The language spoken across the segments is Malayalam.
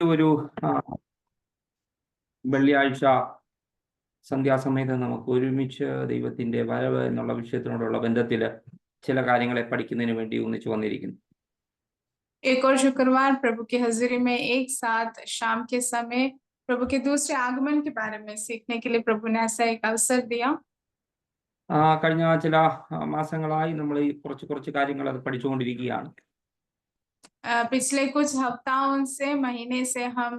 ഒരു വെള്ളിയാഴ്ച സന്ധ്യാസമയത്ത് നമുക്ക് ഒരുമിച്ച് ദൈവത്തിന്റെ വരവ് എന്നുള്ള വിഷയത്തിനോടുള്ള ബന്ധത്തിൽ ചില കാര്യങ്ങളെ പഠിക്കുന്നതിന് വേണ്ടി ഒന്നിച്ചു വന്നിരിക്കുന്നു. एक और शुक्रवार प्रभु की हाजिरी में एक साथ शाम के समय प्रभु के दूसरे आगमन के बारे में सीखने के लिए प्रभु ने ऐसा एक अवसर दिया। കഴിഞ്ഞ ചില മാസങ്ങളായി നമ്മൾ ഈ കുറച്ച് കാര്യങ്ങൾ അത് പഠിച്ചുകൊണ്ടിരിക്കുകയാണ്. पिछले कुछ हफ्ताओं से महीने से हम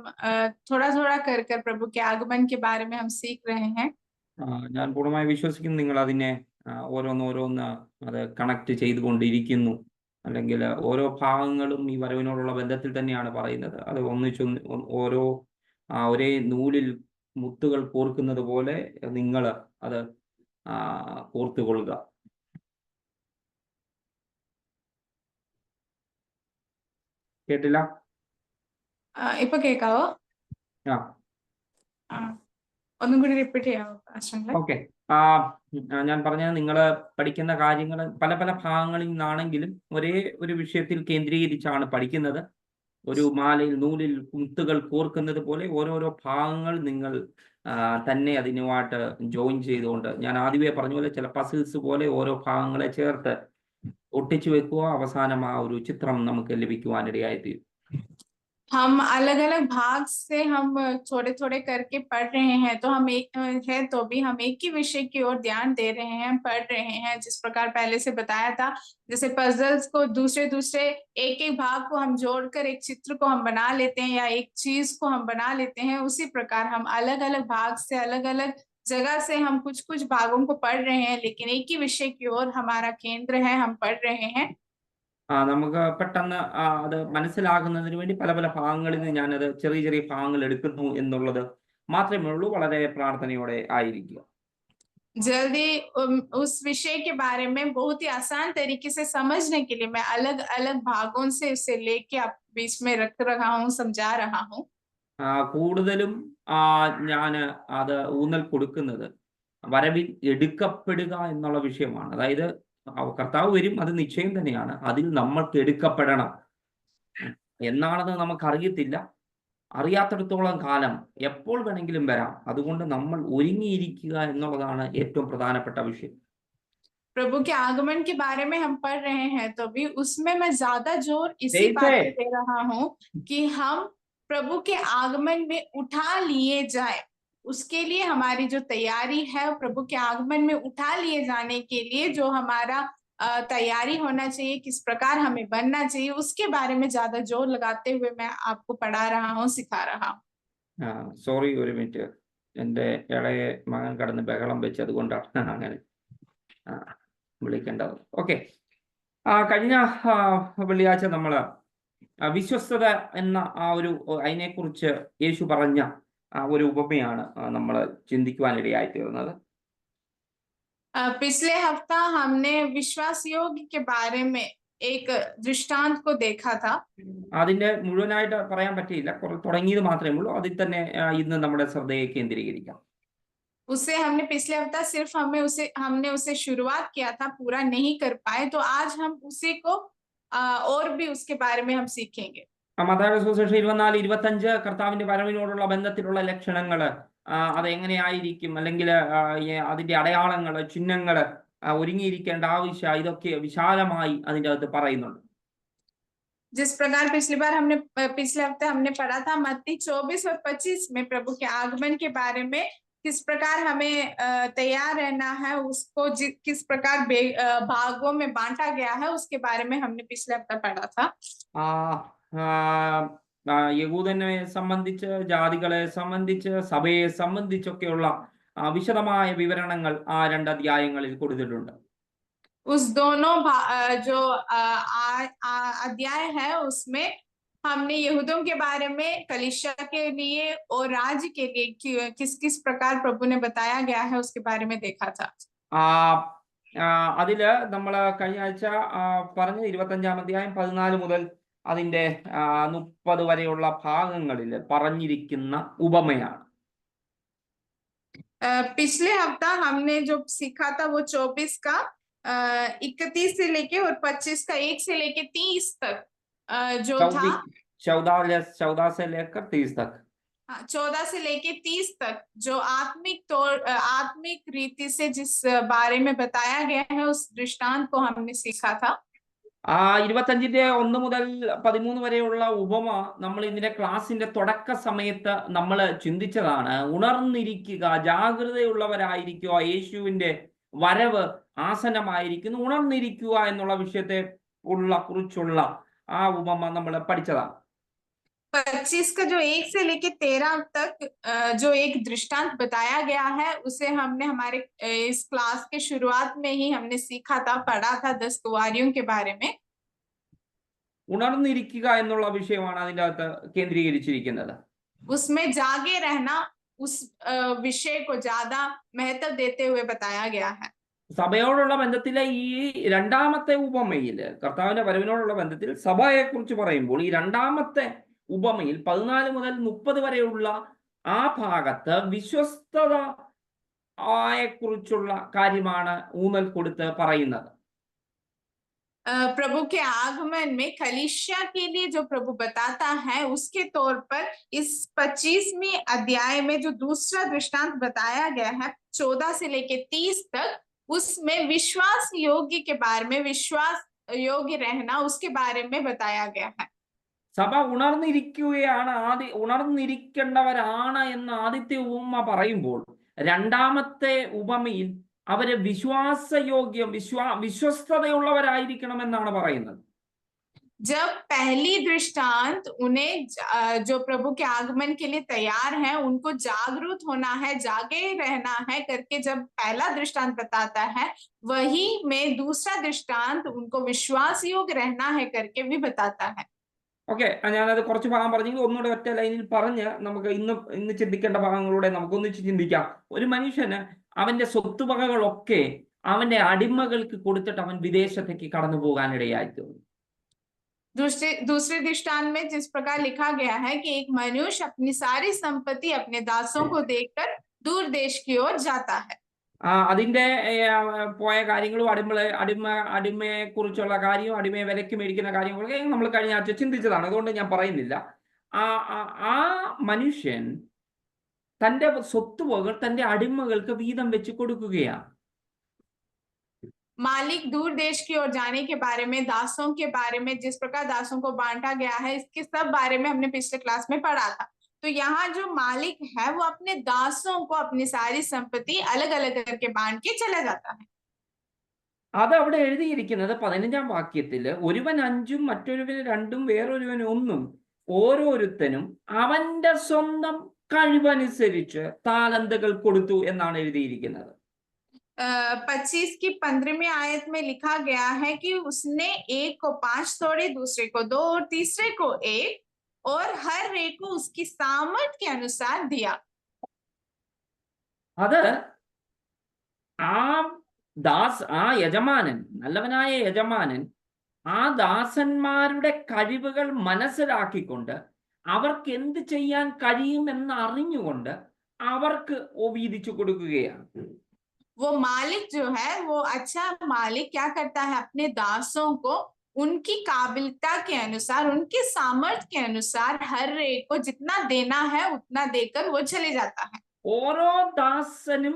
थोड़ा थोड़ा कर प्रभु के आगमन के बारे में हम सीख रहे हैं। ഞാൻ പൂർണ്ണമായി വിശ്വസിക്കുന്നു നിങ്ങൾ അതിനെ ഓരോന്ന് അത് കണക്ട് ചെയ്തുകൊണ്ടിരിക്കുന്നു, അല്ലെങ്കിൽ ഓരോ ഭാഗങ്ങളും ഈ വരവിനോടുള്ള ബന്ധത്തിൽ തന്നെയാണ് പറയുന്നത്. അത് ഓരോ ഒരേ നൂലിൽ മുത്തുകൾ കോർക്കുന്നത് പോലെ നിങ്ങൾ അത് കോർത്തുകൊള്ളുക. കേട്ടില്ല? ഇപ്പൊ കേൾക്കാവോ? ഒന്നും കൂടി റിപ്പീറ്റ് ചെയ്യാമോ? ഓക്കെ. ഞാൻ പറഞ്ഞത് നിങ്ങൾ പഠിക്കുന്ന കാര്യങ്ങൾ പല പല ഭാഗങ്ങളിൽ നിന്നാണെങ്കിലും ഒരേ ഒരു വിഷയത്തിൽ കേന്ദ്രീകരിച്ചാണ് പഠിക്കുന്നത്. ഒരു മാലയിൽ നൂലിൽ മുത്തുകൾ കോർക്കുന്നത് പോലെ ഓരോരോ ഭാഗങ്ങൾ നിങ്ങൾ തന്നെ അതിനുമായിട്ട് ജോയിൻ ചെയ്തുകൊണ്ട്, ഞാൻ ആദ്യമേ പറഞ്ഞ പോലെ ചില പസിൽസ് പോലെ ഓരോ ഭാഗങ്ങളെ ചേർത്ത് ഒട്ടിച്ചു വെക്കുക, അവസാനം ആ ഒരു ചിത്രം നമുക്ക് ലഭിക്കുവാനിടയായിത്തീരും. हम अलग अलग भाग से हम थोड़े थोड़े करके पढ़ रहे हैं, तो हम एक ही विषय की ओर ध्यान दे रहे हैं, पढ़ रहे हैं। जिस प्रकार पहले से बताया था, जैसे पजल्स को दूसरे एक एक भाग को हम जोड़कर एक चित्र को हम बना लेते हैं या एक चीज को हम बना लेते हैं, उसी प्रकार हम अलग अलग भाग से अलग अलग जगह से हम कुछ भागों को पढ़ रहे हैं, लेकिन एक ही विषय की ओर हमारा केंद्र है, हम पढ़ रहे हैं। നമുക്ക് പെട്ടെന്ന് അത് മനസ്സിലാകുന്നതിന് വേണ്ടി പല പല ഭാഗങ്ങളിൽ നിന്ന് ഞാനത് ചെറിയ ഭാഗങ്ങൾ എടുക്കുന്നു എന്നുള്ളത് മാത്രമേ ഉള്ളൂ. വളരെ പ്രാർത്ഥനയോടെ ആയിരിക്കുക. जल्दी उस विषय के बारे में बहुत ही आसान तरीके से समझने के लिए मैं अलग अलग भागों से इसे लेके आप बीच में रख रहा हूँ, समझा रहा हूँ। കൂടുതലും ഞാൻ അത് ഊന്നൽ കൊടുക്കുന്നത് വരവിൽ എടുക്കപ്പെടുക എന്നുള്ള വിഷയമാണ്. അതായത് കർത്താവ് വരും, അത് നിശ്ചയം തന്നെയാണ്. അതിൽ നമ്മൾക്ക് എടുക്കപ്പെടണം. എന്നാണെന്ന് നമുക്കറിയത്തില്ല. അറിയാത്തിടത്തോളം കാലം എപ്പോൾ വേണമെങ്കിലും വരാം. അതുകൊണ്ട് നമ്മൾ ഒരുങ്ങിയിരിക്കുക എന്നുള്ളതാണ് ഏറ്റവും പ്രധാനപ്പെട്ട വിഷയം. प्रभु के आगमन के बारे में हम पढ़ रहे हैं, तो भी उसमें मैं ज्यादा जोर इसी बात पे दे रहा हूँ कि हम प्रभु के आगमन में उठा लिए जाए। उसके लिए हमारी जो तैयारी है, प्रभु के आगमन में उठा लिए जाने के लिए जो हमारा तैयारी होना चाहिए, किस प्रकार हमें बनना चाहिए, उसके बारे में ज्यादा जोर लगाते हुए मैं आपको पढ़ा रहा हूँ, सिखा रहा हूँ। സോറി, ഒരു മിനിറ്റ്. എൻ്റെ ഇളയ മകൻ കടന്ന് ബഹളം വെച്ച്, അതുകൊണ്ടാണ് അങ്ങനെ വിളിക്കേണ്ടത്. ഓക്കെ. കഴിഞ്ഞ വെള്ളിയാഴ്ച നമ്മൾ വിശ്വസ്തത എന്ന അതിനെക്കുറിച്ച് യേശു പറഞ്ഞ ഒരു ഉപമയാണ് നമ്മൾ ചിന്തിക്കുവാനിടയായിത്തീർന്നത്. पिछले हफ्ता हमने विश्वास योग के बारे में एक दृष्टांत को देखा था. അതിന്റെ മുഴുവനായിട്ട് പറയാൻ പറ്റിയില്ല, തുടങ്ങിയത് മാത്രമേ ഉള്ളൂ. അതിൽ തന്നെ ഇന്ന് നമ്മുടെ ശ്രദ്ധയെ കേന്ദ്രീകരിക്കാം. उससे हमने पिछले हफ्ता सिर्फ हमने उसे शुरुआत किया था, पूरा नहीं कर पाए, तो आज हम उसी को और भी उसके बारे में हम सीखेंगे. മത്തായിയുടെ സുവിശേഷം 24-25 കർത്താവിന്റെ വരവിനോടുള്ള ബന്ധത്തിലുള്ള ലക്ഷണങ്ങൾ അതെങ്ങനെയായിരിക്കും, അല്ലെങ്കിൽ അതിന്റെ അടയാളങ്ങൾ, ചിഹ്നങ്ങൾ, ഒരുങ്ങിയിരിക്കേണ്ട ആവശ്യം, ഇതൊക്കെ വിശാലമായി അതിന്റെ അകത്ത് പറയുന്നുണ്ട്. जिस प्रकार पिछले हफ्ते हमने पढ़ा था मत्ती 24 और 25 में प्रभु के आगमन के बारे में, किस प्रकार हमें तैयार रहना है, उसको किस प्रकार भागों में बांटा गया है, उसके बारे में हमने पिछले हफ्ता पढ़ा था. യഹൂദനെ സംബന്ധിച്ച്, ജാതികളെ സംബന്ധിച്ച്, സഭയെ സംബന്ധിച്ചൊക്കെയുള്ള വിശദമായ വിവരണങ്ങൾ ആ 2 അധ്യായങ്ങളിൽ കൊടുത്തിട്ടുണ്ട്. उस दोनों जो अध्याय है उसमें हमने यहूदियों के बारे में, कलीसिया के लिए और राज्य के लिए किस प्रकार प्रभु ने बताया गया है, उसके बारे में देखा था. അതില് നമ്മൾ കഴിഞ്ഞ ആഴ്ച പറഞ്ഞ 25-ാം അധ്യായം 14 മുതൽ അതിന്റെ 30 വരെയുള്ള ഭാഗങ്ങളിൽ പറഞ്ഞിരിക്കുന്ന ഉപമയാണ്. पिछले हफ्ता हमने जो सीखा था वो 24 का 31 से लेके और 25 का 1 से लेके 30 तक जो था 14 से लेकर 30 तक। 14 से लेके 30 तक जो आत्मिक रीति से जिस बारे में बताया गया है उस दृष्टांत को हमने सीखा था। 25-ന്റെ 1 മുതൽ 13 വരെയുള്ള ഉപമ നമ്മൾ ഇതിന്റെ ക്ലാസിന്റെ തുടക്ക സമയത്ത് നമ്മൾ ചിന്തിച്ചതാണ്. ഉണർന്നിരിക്കുക, ജാഗ്രതയുള്ളവരായിരിക്കുക, യേശുവിന്റെ വരവ് ആസന്നമായിരിക്കുന്നു, ഉണർന്നിരിക്കുക എന്നുള്ള വിഷയത്തെ കുറിച്ചുള്ള ആ ഉപമ നമ്മൾ പഠിച്ചതാണ്. 25 का जो 1 से लेके 13 तक जो एक दृष्टांत बताया गया है उसे हमने हमारे इस क्लास के शुरुआत में ही हमने सीखा था, पढ़ा था 10 कुंवारियों के बारे में। ഉണർന്നിരിക്കുക എന്നുള്ള വിഷയമാണ് അതിൻ്റെ അകത്ത് കേന്ദ്രീകരിച്ചിരിക്കുന്നത്. उसमें जागे रहना उस विषय को ज्यादा महत्व देते हुए बताया गया है. സഭയോടുള്ള ബന്ധത്തിലെ ഈ രണ്ടാമത്തെ ഉപമയിൽ, കർത്താവിന്റെ വരവിനോടുള്ള ബന്ധത്തിൽ സഭയെ കുറിച്ച് പറയുമ്പോൾ ഈ രണ്ടാമത്തെ ഉപമയിൽ 14 മുതൽ 30 വരെയുള്ള ആ ഭാഗത്ത് വിശ്വസ്തത കുറിച്ചുള്ള കാര്യമാണ് ഊന്നൽ കൊടുത്ത് പറയുന്നത്. प्रभु के आगमन में कलीसिया के लिए जो प्रभु बताता है उसके तौर पर इस 25वीं अध्याय में जो दूसरा दृष्टांत बताया गया है 14 से लेके 30 तक, उसमें विश्वास योग्य के बारे में, विश्वास योग्य रहना उसके बारे में बताया गया है. സഭ ഉണർന്നിരിക്കുകയാണ്, ഉണർന്നിരിക്കേണ്ടവരാണ് എന്ന് ആദ്യത്തെ ഉപമ പറയുമ്പോൾ രണ്ടാമത്തെ ഉപമയിൽ അവരെ വിശ്വസ്തതയുള്ളവരായിരിക്കണമെന്നാണ് പറയുന്നത്. जब पहली दृष्टांत उन्हें जो प्रभु के आगमन के लिए तैयार हैं उनको जागरूक होना है, जागे रहना है करके जब पहला दृष्टांत बताता है, वही में दूसरा दृष्टांत उनको विश्वास योग्य रहना है करके भी बताता है. ഓക്കെ, ഞാനത് കുറച്ച് ഭാഗം പറഞ്ഞെങ്കിൽ ഒന്നുകൂടെ ഒറ്റ ലൈനിൽ പറഞ്ഞ് നമുക്ക് ഇന്ന് ചിന്തിക്കേണ്ട ഭാഗങ്ങളൂടെ നമുക്കൊന്നിച്ച് ചിന്തിക്കാം. ഒരു മനുഷ്യന് അവന്റെ സ്വത്തുവകകളൊക്കെ അവന്റെ അടിമകൾക്ക് കൊടുത്തിട്ട് അവൻ വിദേശത്തേക്ക് കടന്നു പോകാനിടയായി തീർന്നു. दूसरे दृष्टांत में जिस प्रकार लिखा गया है कि एक मनुष्य अपनी सारी संपत्ति अपने दासों को देकर दूर देश की ओर जाता है. അതിന്റെ പോയ കാര്യങ്ങളും അടിമയെ കുറിച്ചുള്ള കാര്യവും അടിമയെ വിലക്ക് മേടിക്കുന്ന കാര്യങ്ങളൊക്കെ നമ്മൾ കഴിഞ്ഞ ആഴ്ച ചിന്തിച്ചതാണ്. അതുകൊണ്ട് ഞാൻ പറയുന്നില്ല. ആ മനുഷ്യൻ തന്റെ സ്വത്തുവകൾ തന്റെ അടിമകൾക്ക് വീതം വെച്ച് കൊടുക്കുകയാണ്. मालिक दूर देश की ओर जाने के बारे में, दासों के बारे में, जिस प्रकार दासों को बांटा गया है, इसके सब बारे में हमने पिछले क्लास में पढ़ा था. तो यहाँ जो मालिक है वो अपने दासों को अपनी सारी संपत्ति अलग अलग करके बांट के चला जाता है. അത് അവിടെ എഴുതിയിരിക്കുന്നത് 15-ാം വാക്യത്തിൽ ഒരുവൻ 5 മറ്റൊരുവന് 2 വേറൊരുവന് 1 ഓരോരുത്തനും അവന്റെ സ്വന്തം കഴിവനുസരിച്ച് താലന്തുകൾ കൊടുത്തു എന്നാണ് എഴുതിയിരിക്കുന്നത്. 25 की 15वीं आयत में लिखा गया है कि उसने एक को 5 तोड़े, दूसरे को 2 और तीसरे को 1 और हर एक को उसकी सामर्थ के अनुसार दिया. അത് ആ യജമാനൻ, നല്ലവനായ യജമാനൻ ആ ദാസന്മാരുടെ കഴിവുകൾ മനസ്സിലാക്കിക്കൊണ്ട് അവർക്ക് എന്ത് ചെയ്യാൻ കഴിയുമെന്ന് അറിഞ്ഞുകൊണ്ട് അവർക്ക് വീതിച്ചു കൊടുക്കുകയാണ്. वो मालिक जो है वो अच्छा मालिक क्या करता है, अपने दासों को उनकी काबिलियता के अनुसार, उनके सामर्थ्य के अनुसार हर एक को जितना देना है उतना देकर वो चले जाता है. ഓരോ ദാസനും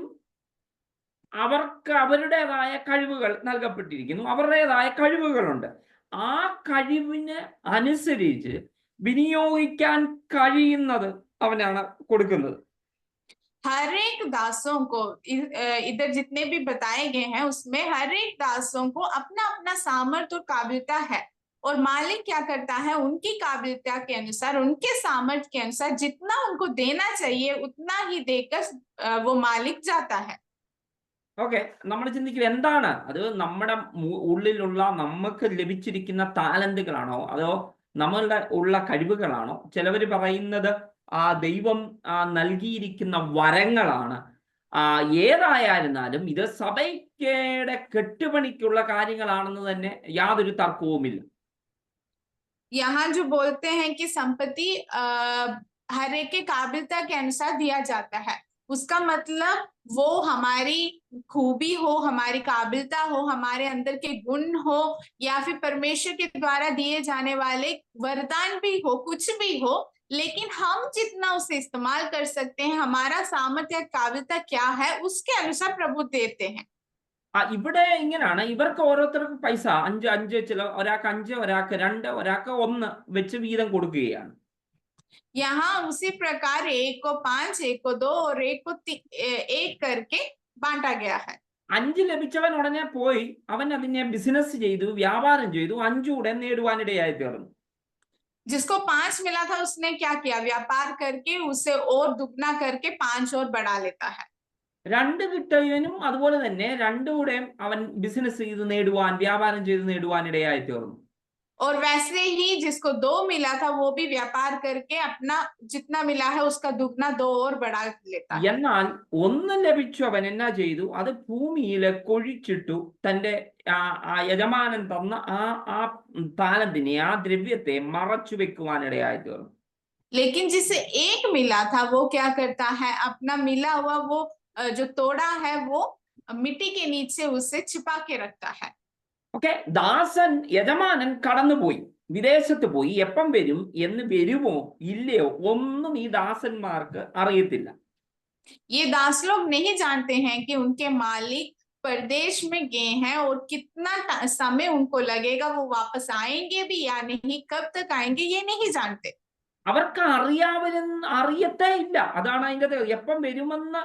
അവർക്ക് അവരുടേതായ കഴിവുകൾ നൽകപ്പെട്ടിരിക്കുന്നു, അവരുടേതായ കഴിവുകളുണ്ട്. ആ കഴിവിന് അനുസരിച്ച് വിനിയോഗിക്കാൻ കഴിയുന്നത് അവനാണ് കൊടുക്കുന്നത്. हर एक दासों को इधर जितने भी बताए गए हैं उसमें हर एक दासों को अपना अपना सामर्थ्य और काबिलियता है, और मालिक क्या करता है उनकी काबिलियता के अनुसार, उनके सामर्थ्य के अनुसार जितना उनको देना चाहिए उतना ही देकर वो मालिक जाता है. ഓക്കെ, നമ്മൾ ചിന്തിക്കുക എന്താണ് അത്? നമ്മുടെ ഉള്ളിലുള്ള നമുക്ക് ലഭിച്ചിരിക്കുന്ന താലന്തുകളാണോ അതോ നമ്മളുടെ ഉള്ള കഴിവുകളാണോ? ചിലവർ പറയുന്നത് ദൈവം നൽകിയിരിക്കുന്ന വരങ്ങളാണ്. ഏതായിരുന്നാലും ഇത് സഭയുടെ കെട്ടുപണിക്കുള്ള കാര്യങ്ങളാണെന്ന് തന്നെ യാതൊരു തർക്കവുമില്ല. यहाँ जो बोलते हैं कि संपत्ति हर एक के काबिलियता के अनुसार दिया जाता है, उसका मतलब वो हमारी खूबी हो, हमारी काबिलियता हो, हमारे अंदर के गुण हो, या फिर परमेश्वर के द्वारा दिए जाने वाले वरदान भी हो, कुछ भी हो, लेकिन हम जितना उसे इस्तेमाल कर सकते हैं, हमारा सामर्थ्य या काबिलियता क्या है, उसके अनुसार प्रभु देते हैं। ഇവിടെ ഇങ്ങനെയാണ്, ഇവർക്ക് ഓരോരുത്തർക്കും പൈസ 5 ചില ഒരാൾക്ക് 5, ഒരാൾക്ക് 2, ഒരാൾക്ക് 1 വെച്ച് വീതം കൊടുക്കുകയാണ്. यहाँ उसी प्रकार एक को 5, एक को 2 और एक को 1 करके बांटा गया है। 5 ലഭിച്ചവൻ ഉടനെ പോയി അവൻ അതിനെ ബിസിനസ് ചെയ്തു, വ്യാപാരം ചെയ്തു, 5 കൂടെ നേടുവാനിടയായി തീർന്നു. जिसको 5 मिला था उसने क्या किया, व्यापार करके उसे और दुगना करके 5 और बढ़ा लेता है। 2 കിട്ടിയവനും അതുപോലെ തന്നെ 2 കൂടെ അവൻ ബിസിനസ് ചെയ്ത് നേടുവാൻ, വ്യാപാരം ചെയ്ത് നേടുവാനിടയായി തീർന്നു. और वैसे ही जिसको 2 मिला था वो भी व्यापार करके अपना जितना मिला है उसका दुगना 2 और बढ़ा लेता है। എന്നാൽ 1 ലഭിച്ചവൻ എന്നാ ചെയ്തു, അത് ഭൂമിയിലെ കൊഴിച്ചിട്ടു, തന്റെ യജമാനൻ തന്ന ആ താലന്തിനെ, ആ ദ്രവ്യത്തെ മറച്ചു വെക്കുവാനിടയായി തീർന്നു. लेकिन जिसे 1 मिला था वो क्या करता है, अपना मिला हुआ वो जो तोड़ा है वो मिट्टी के नीचे उसे छिपा के रखता है। ഓക്കെ, ദാസൻ യജമാനൻ കടന്നുപോയി, വിദേശത്ത് പോയി, എപ്പം വരും, എന്ന് വരുമോ ഇല്ലയോ ഒന്നും ഈ ദാസന്മാർക്ക് അറിയത്തില്ല. ये दास लोग नहीं जानते हैं कि उनके मालिक परदेश में गए हैं और कितना समय उनको लगेगा, वो वापस आएंगे भी या नहीं, कब तक आएंगे, ये नहीं जानते। അവർക്ക് അറിയത്തേ ഇല്ല. അതാണ് അതിൻ്റെ എപ്പം വരുമെന്ന്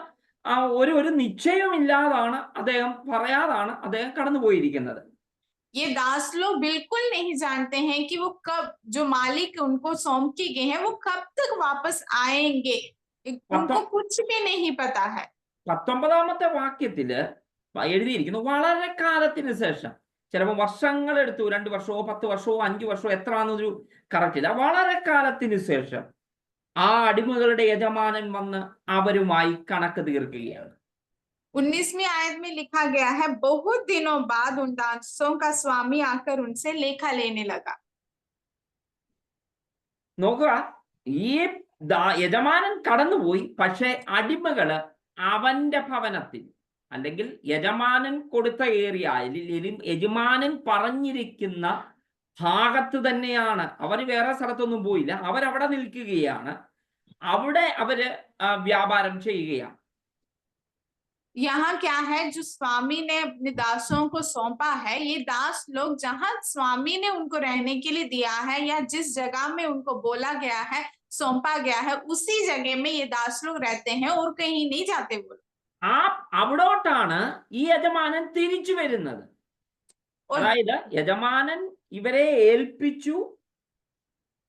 ഒരു നിശ്ചയമില്ലാതാണ് അദ്ദേഹം, പറയാതാണ് അദ്ദേഹം കടന്നുപോയിരിക്കുന്നത്. ये दास लोग बिल्कुल नहीं जानते हैं कि वो कब, जो मालिक उनको सौंप के गए हैं, वो कब तक वापस आएंगे, उनको कुछ भी नहीं पता है। 19ാമത്തെ വാക്യത്തില് എഴുതിയിരിക്കുന്നു, വളരെ കാലത്തിന് ശേഷം. ചിലപ്പോൾ വർഷങ്ങളെടുത്തു, 2 വർഷമോ 10 വർഷമോ 5 വർഷമോ എത്രയാണെന്നൊരു കറക്റ്റില്ല. വളരെ കാലത്തിന് ശേഷം ആ അടിമകളുടെ യജമാനൻ വന്ന് അവരുമായി കണക്ക് തീർക്കുകയാണ്. 19वीं आयत में लिखा गया है, बहुत दिनों बाद उन दासों का स्वामी आकर उनसे लेखा लेने लगा। നോക്കുക, ഈ യജമാനൻ കടന്നുപോയി, പക്ഷെ അടിമകള് അവന്റെ ഭവനത്തിൽ, അല്ലെങ്കിൽ യജമാനൻ കൊടുത്ത ഏരിയയിൽ, യജമാനൻ പറഞ്ഞിരിക്കുന്ന ഭാഗത്ത് തന്നെയാണ്. അവർ വേറെ സ്ഥലത്തൊന്നും പോയില്ല, അവരവിടെ നിൽക്കുകയാണ്, അവിടെ അവര് വ്യാപാരം ചെയ്യുകയാണ്. यहाँ क्या है, जो स्वामी ने अपने दासों को सौंपा है, ये दास लोग जहां स्वामी ने उनको रहने के लिए दिया है, या जिस जगह में उनको बोला गया है, सौंपा गया है, उसी जगह में ये दास लोग रहते हैं और कहीं नहीं जाते। वो അവിടോട്ടാണ് ഈ യജമാനൻ തിരിച്ചു വരുന്നത്. അതായത് യജമാനൻ ഇവരെ ഏൽപ്പിച്ചു,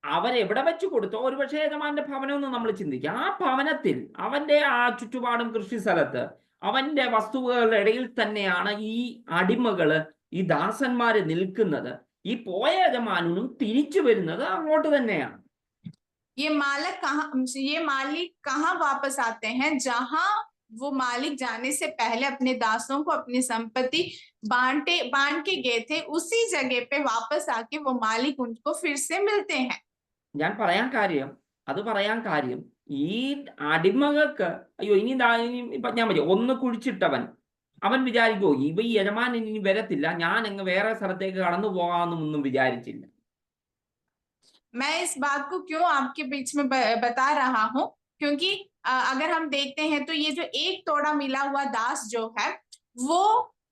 അവരെവിടെ വെച്ച് കൊടുത്തോ, ഒരുപക്ഷെ യജമാന്റെ ഭവനമൊന്നും നമ്മൾ ചിന്തിക്കുക, ആ ഭവനത്തിൽ അവന്റെ ആ ചുറ്റുപാടും കൃഷി സ്ഥലത്ത് അവന്റെ വസ്തുക്കളുടെ ഇടയിൽ തന്നെയാണ് ഈ അടിമകള്, ഈ ദാസന്മാര് നിൽക്കുന്നത്. ഈ പോയ യജമാനും തിരിച്ചു വരുന്നത് അങ്ങോട്ട് തന്നെയാണ്. ये मालिक कहाँ वापस आते हैं, जहां वो मालिक जाने से पहले अपने दासों को अपनी संपत्ति बांट के गए थे, उसी जगह पे वापस आके वो मालिक उनको फिर से मिलते हैं। ഞാൻ പറയാൻ കാര്യം ഈ അടിമകൾക്ക്, അയ്യോ ഇനി ഞാൻ പറഞ്ഞു, 1 കുഴിച്ചിട്ടവൻ അവൻ വിചാരിക്കോ ഈ യജമാനൻ ഇനി വരത്തില്ല, ഞാൻ അങ്ങ് വേറെ സ്ഥലത്തേക്ക് കടന്നു പോകാമെന്നൊന്നും വിചാരിച്ചില്ല. मैं इस बात को क्यों आपके बीच में बता रहा हूँ, क्योंकि अगर हम देखते हैं तो ये जो एक तोड़ा मिला हुआ दास जो है, वो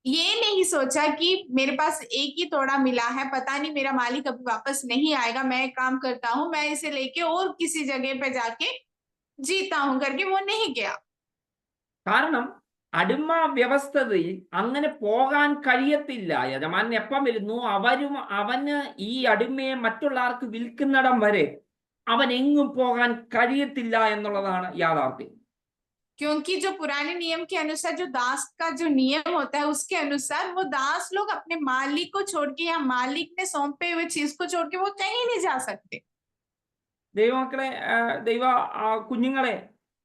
ये नहीं सोचा कि मेरे पास एक ही तोड़ा मिला है, पता नहीं मेरा मालिक अभी वापस नहीं आएगा, मैं एक काम करता हूँ, मैं इसे लेके और किसी जगह पे जाके जीता हूं करके वो नहीं गया। കാരണം അടിമ വ്യവസ്ഥയിൽ അങ്ങനെ പോകാൻ കഴിയത്തില്ല. യജമാനൻ എപ്പം വരുന്നു, അവന് ഈ അടിമയെ മറ്റുള്ള ആർക്ക് വിൽക്കുന്നിടം വരെ അവൻ എങ്ങും പോകാൻ കഴിയത്തില്ല എന്നുള്ളതാണ് യാഥാർത്ഥ്യം. क्योंकि जो पुराने नियम के अनुसार जो दास का जो नियम होता है, उसके अनुसार वो दास लोग अपने मालिक को छोड़ के या मालिक ने सौंपे हुए चीज को छोड़ के वो कहीं नहीं जा सकते। ദൈവമക്കളെ, കുഞ്ഞുങ്ങളെ,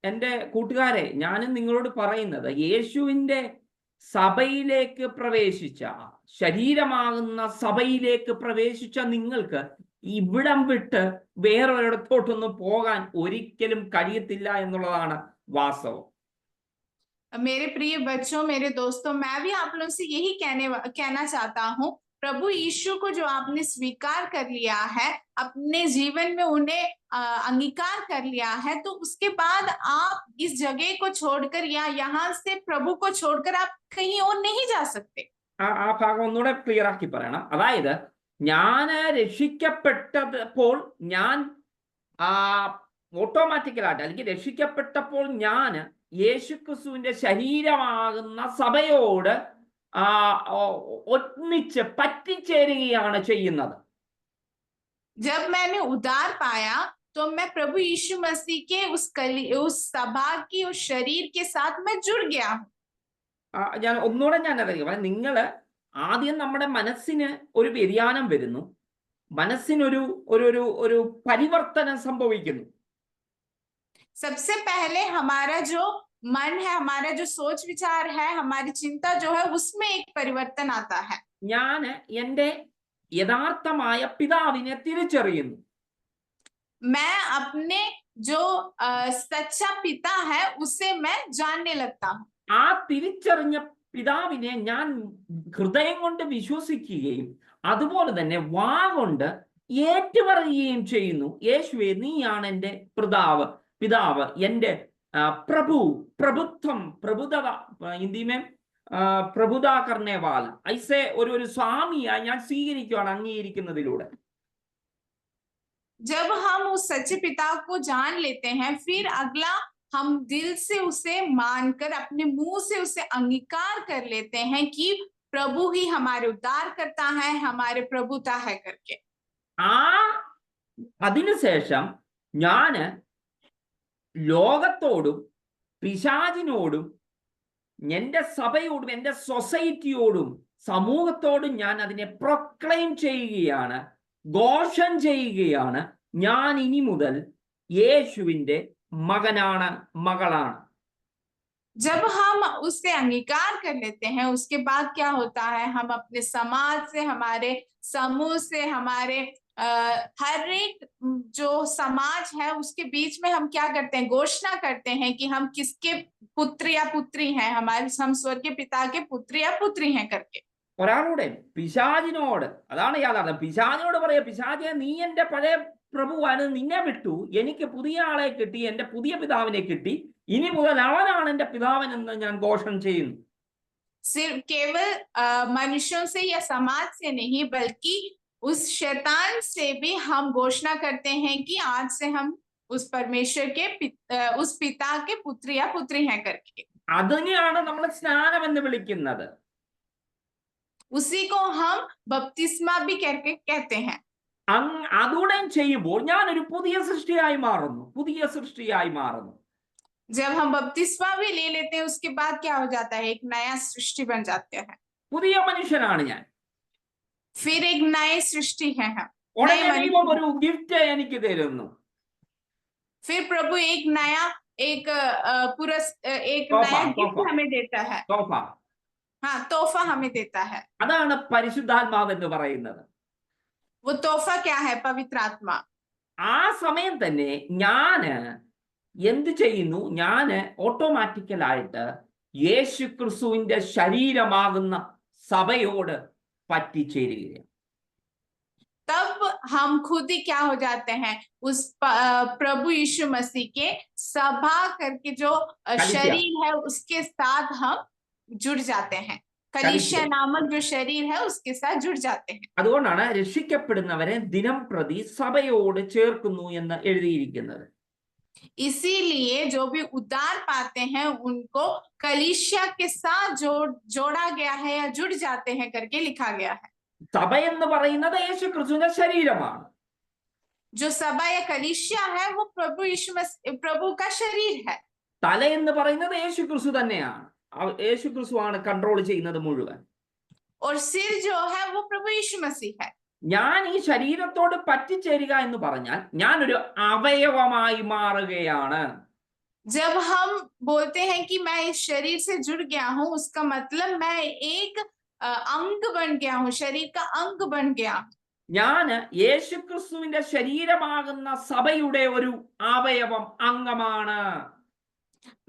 എൻ്റെ കൂട്ടുകാരെ, ഞാനും നിങ്ങളോട് പറയുന്നത്, യേശുവിൻ്റെ സഭയിലേക്ക് പ്രവേശിച്ച, ശരീരമാകുന്ന സഭയിലേക്ക് പ്രവേശിച്ച നിങ്ങൾക്ക് ഇവിടം വിട്ട് വേറൊരിടത്തോട്ടൊന്നും പോകാൻ ഒരിക്കലും കഴിയത്തില്ല എന്നുള്ളതാണ് വാസ്തവം. मेरे प्रिय बच्चों, मेरे दोस्तों, मैं भी आप लोगों से यही कहना चाहता हूँ, प्रभु यीशु को जो आपने स्वीकार कर लिया है, अपने जीवन में उन्हें अंगीकार कर लिया है, तो उसके बाद आप इस जगह को छोड़कर या यहाँ से प्रभु को छोड़कर आप कहीं और नहीं जा सकते। ആ ഭാഗം ഒന്നുകൂടെ ക്ലിയർ ആക്കി പറയണം. അതായത് ഞാൻ രക്ഷിക്കപ്പെട്ടപ്പോൾ ഞാൻ ഓട്ടോമാറ്റിക്കലായിട്ട് അല്ലെങ്കിൽ രക്ഷിക്കപ്പെട്ടപ്പോൾ ഞാൻ യേശുക്രിസ്തുവിന്റെ ശരീരമാകുന്ന സഭയോട് ഒന്നിച്ച് പറ്റിച്ചേരുകയാണ് ചെയ്യുന്നത്. जब मैंने उद्धार पाया तो मैं प्रभु यीशु मसीह के उस सभा की उस शरीर के साथ मैं जुड़ गया हूँ. ഞാൻ ഒന്നുകൂടെ ഞാൻ അറിയാം, നിങ്ങൾ ആദ്യം നമ്മുടെ മനസ്സിന് ഒരു വ്യതിയാനം വരുന്നു, മനസ്സിനൊരു ഒരു ഒരു പരിവർത്തനം സംഭവിക്കുന്നു. सबसे पहले हमारा जो मन है, हमारा जो सोच विचार है, हमारी चिंता जो है, उसमें एक परिवर्तन आता है. ഞാൻ എൻ്റെ യഥാർത്ഥമായ പിതാവിനെ തിരിച്ചറിയുന്നു. मैं अपने जो सच्चा पिता है उसे मैं जानने लगता हूँ. ആ തിരിച്ചറിഞ്ഞ പിതാവിനെ ഞാൻ ഹൃദയം കൊണ്ട് വിശ്വസിക്കുകയും അതുപോലെ തന്നെ വാ കൊണ്ട് ഏറ്റുപറയുകയും ചെയ്യുന്നു. യേശുവേ, നീയാണ് എൻ്റെ പിതാവ്, എൻ്റെ പ്രഭു, പ്രഭുത്വം, പ്രഭുതവ, ഹിന്ദി में പ്രഭുതാ करने वाला, ऐसे ഒരു സ്വാമിയായി ഞാൻ സ്വീകരിക്കുകയാണ് അംഗീകരിക്കുന്നതിലൂടെ. जब हम उस सच्चे पिता को जान लेते हैं, फिर अगला हम दिल से उसे मानकर अपने मुंह से उसे अंगीकार कर लेते हैं कि प्रभु ही हमारे उद्धार करता है, हमारे प्रभुता है करके. അതിനുശേഷം ഞാന് ലോകത്തോടും പിശാചിനോടും എൻ്റെ സഭയോടും എൻ്റെ സൊസൈറ്റിയോടും സമൂഹത്തോടും ഞാൻ അതിനെ പ്രൊക്ലെയിം ചെയ്യുകയാണ്, ഘോഷം ചെയ്യുകയാണ്, ഞാൻ ഇനി മുതൽ യേശുവിൻ്റെ മകനാണ്, മകളാണ്. जब हम उससे अंगीकार कर लेते हैं, उसके बाद क्या होता है, हम अपने समाज से, हमारे समूह से, हमारे हर एक जो समाज है उसके बीच में हम क्या करते हैं, घोषणा करते हैं कि हम किसके पुत्र या पुत्री हैं, हम स्वर्गीय पिता के पुत्र या पुत्री हैं करके. ഒരാളുടെ പിശാചിനോട്, അതാണ് യാഥാർത്ഥ്യം, പിശാചിനോട് പറയാ, പിശാചെ, നീ എൻ്റെ പഴയ പ്രഭുവാണ്, നിന്നെ വിട്ടു, എനിക്ക് പുതിയ ആളെ കിട്ടി, എൻ്റെ പുതിയ പിതാവിനെ കിട്ടി, ഇനി മുതൽ അവനാണ് എൻ്റെ പിതാവനെന്ന് ഞാൻ ഘോഷം ചെയ്യുന്നു. सिर्फ केवल मनुष्यों से या समाज से नहीं, बल्कि उस शैतान से भी हम घोषणा करते हैं कि आज से हम उस परमेश्वर के उस पिता के पुत्र या पुत्री हैं करके. അതിനെയാണ് നമ്മൾ സ്നാനം എന്ന് വിളിക്കുന്നത്. उसी को हम बपतिस्मा भी करके कहते हैं. അതുകൂടെ ചെയ്യുമ്പോൾ ഞാനൊരു പുതിയ സൃഷ്ടിയായി മാറുന്നു. जब हम बपतिस्मा भी ले लेते हैं, उसके बाद क्या हो जाता है, एक नया सृष्टि बन जाते हैं. പുതിയ മനുഷ്യനാണ് ഞാൻ. फिर एक नई सृष्टि है हम. ഒരു ഗിഫ്റ്റ് എനിക്ക് തരുന്നു. फिर प्रभु एक नया गिफ्ट हमें देता है. हाँ, तोहफा हमें देता है. അതാണ് പരിശുദ്ധാത്മാവ് എന്ന് പറയുന്നത്. वो तोहफा क्या है? पवित्र आत्मा. ആ സമയം തന്നെ ഞാന് എന്ത് ചെയ്യുന്നു, ഞാന് ഓട്ടോമാറ്റിക്കലായിട്ട് യേശുക്രിസ്തുവിന്റെ ശരീരമാകുന്ന സഭയോട് പറ്റിച്ചേരുകയാണ്. तब हम खुद ही क्या हो जाते हैं, उस प्रभु यीशु मसीह के सभा करके जो शरीर है उसके साथ हम जुड़ जाते हैं. कलीसिया नामक जो शरीर है उसके साथ जुड़ जाते हैं. അതുകൊണ്ടാണ് രക്ഷിക്കപ്പെടുന്നവരെ ദിനം പ്രതി സഭയോട് ചേർക്കുന്നു എന്ന് എഴുതിയിരിക്കുന്നത്. इसीलिए जो भी उद्धार पाते हैं उनको कलीसिया के साथ जोड़ा गया है या जुड़ जाते हैं करके लिखा गया है. സഭ എന്ന് പറയുന്നത് യേശുക്രിസ്തുവിന്റെ ശരീരമാണ്. जो सभा या कलीसिया है वो प्रभु का शरीर है. തല എന്ന് പറയുന്നത് യേശുക്രിസ്തു തന്നെയാണ്. യേശുക്രിസ്തുവാണ് കൺട്രോൾ ചെയ്യുന്നത് മുഴുവൻ. और सिर जो है वो प्रभु यीशु मसीह है. ഞാൻ ഈ ശരീരത്തോട് പറ്റിച്ചേരുക എന്ന് പറഞ്ഞാൽ ഞാനൊരു അവയവമായി മാറുകയാണ്. जब हम बोलते हैं कि मैं इस शरीर से जुड़ गया हूँ, उसका मतलब मैं एक अंग बन गया हूँ, शरीर का अंग बन गया. ഞാൻ യേശുക്രിസ്തുവിന്റെ ശരീരമാകുന്ന സഭയുടെ ഒരു അവയവം, അംഗമാണ്.